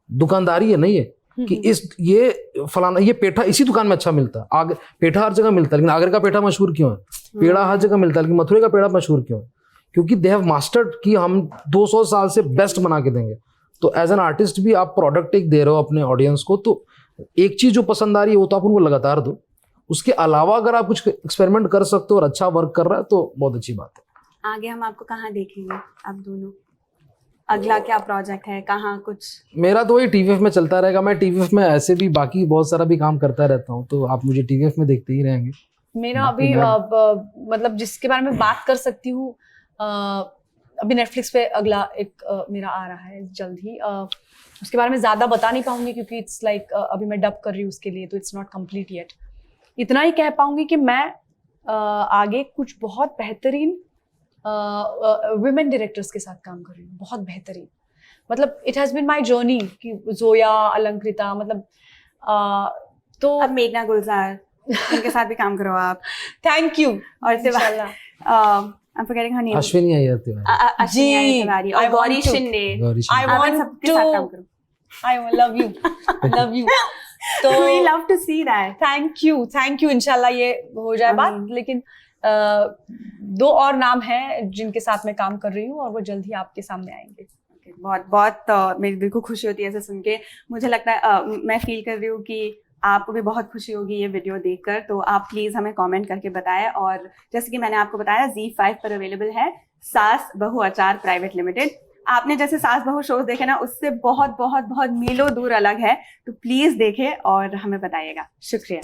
दुकानदारी है नहीं है कि ये फलाना, ये पेठा इसी दुकान में अच्छा मिलता है। आगे पेठा हर जगह मिलता है, लेकिन आगरा का पेठा मशहूर क्यों है? पेड़ा हर जगह मिलता है, लेकिन मथुरे का पेड़ा मशहूर क्यों है? क्योंकि दे हैव मास्टर्ड कि हम 200 साल से बेस्ट बना के देंगे। तो एज एन आर्टिस्ट भी आप प्रोडक्ट एक दे रहे हो अपने ऑडियंस को, तो एक चीज़ जो पसंद आ रही है वो तो आप उनको लगातार दो। उसके अलावा अगर आप कुछ एक्सपेरिमेंट कर सकते हो और अच्छा वर्क कर रहा है तो बहुत अच्छी बात है। आगे हम आपको कहाँ देखेंगे आप दोनों? अगला क्या प्रोजेक्ट है, कहाँ कुछ? मेरा तो वही टीवीएफ में चलता रहेगा। मैं टीवीएफ में ऐसे भी बाकी बहुत सारा भी काम करता रहता हूँ, तो आप मुझे टीवीएफ में देखते ही रहेंगे। मेरा अभी मतलब जिसके बारे में बात कर सकती हूँ, अभी नेटफ्लिक्स पे अगला एक मेरा आ रहा है जल्द ही। उसके बारे में ज़्यादा बता नहीं पाऊंगी क्योंकि इट्स लाइक अभी मैं डब कर रही हूँ उसके लिए, तो इट्स नॉट कंप्लीट येट। इतना ही कह पाऊंगी कि मैं आगे कुछ बहुत बेहतरीन विमेन डायरेक्टर्स के साथ काम कर रही हूँ, बहुत बेहतरीन। मतलब it has been my journey कि जोया, अलंकृता, मतलब तो अब मेघना गुलजार उनके साथ भी काम करो आप। Thank you. और I'm forgetting her name. Ashwini Iyer Ashwini Tiwari और गौरी शिंदे। I want सबके साथ काम करो। I love you, love you. तो We love to see that. Thank you. इंशाल्लाह ये हो जाए बात। लेकिन 2 और नाम हैं जिनके साथ मैं काम कर रही हूँ और वो जल्द ही आपके सामने आएंगे। बहुत बहुत मेरे दिल को खुशी होती है ऐसे सुन के। मुझे लगता है मैं फील कर रही हूँ कि आपको भी बहुत खुशी होगी ये वीडियो देखकर, तो आप प्लीज़ हमें कमेंट करके बताएं। और जैसे कि मैंने आपको बताया, ZEE5 पर अवेलेबल है सास बहू अचार प्राइवेट लिमिटेड। आपने जैसे सास बहू शोज देखे ना, उससे बहुत बहुत बहुत मीलों दूर अलग है, तो प्लीज़ देखें और हमें बताइएगा। शुक्रिया।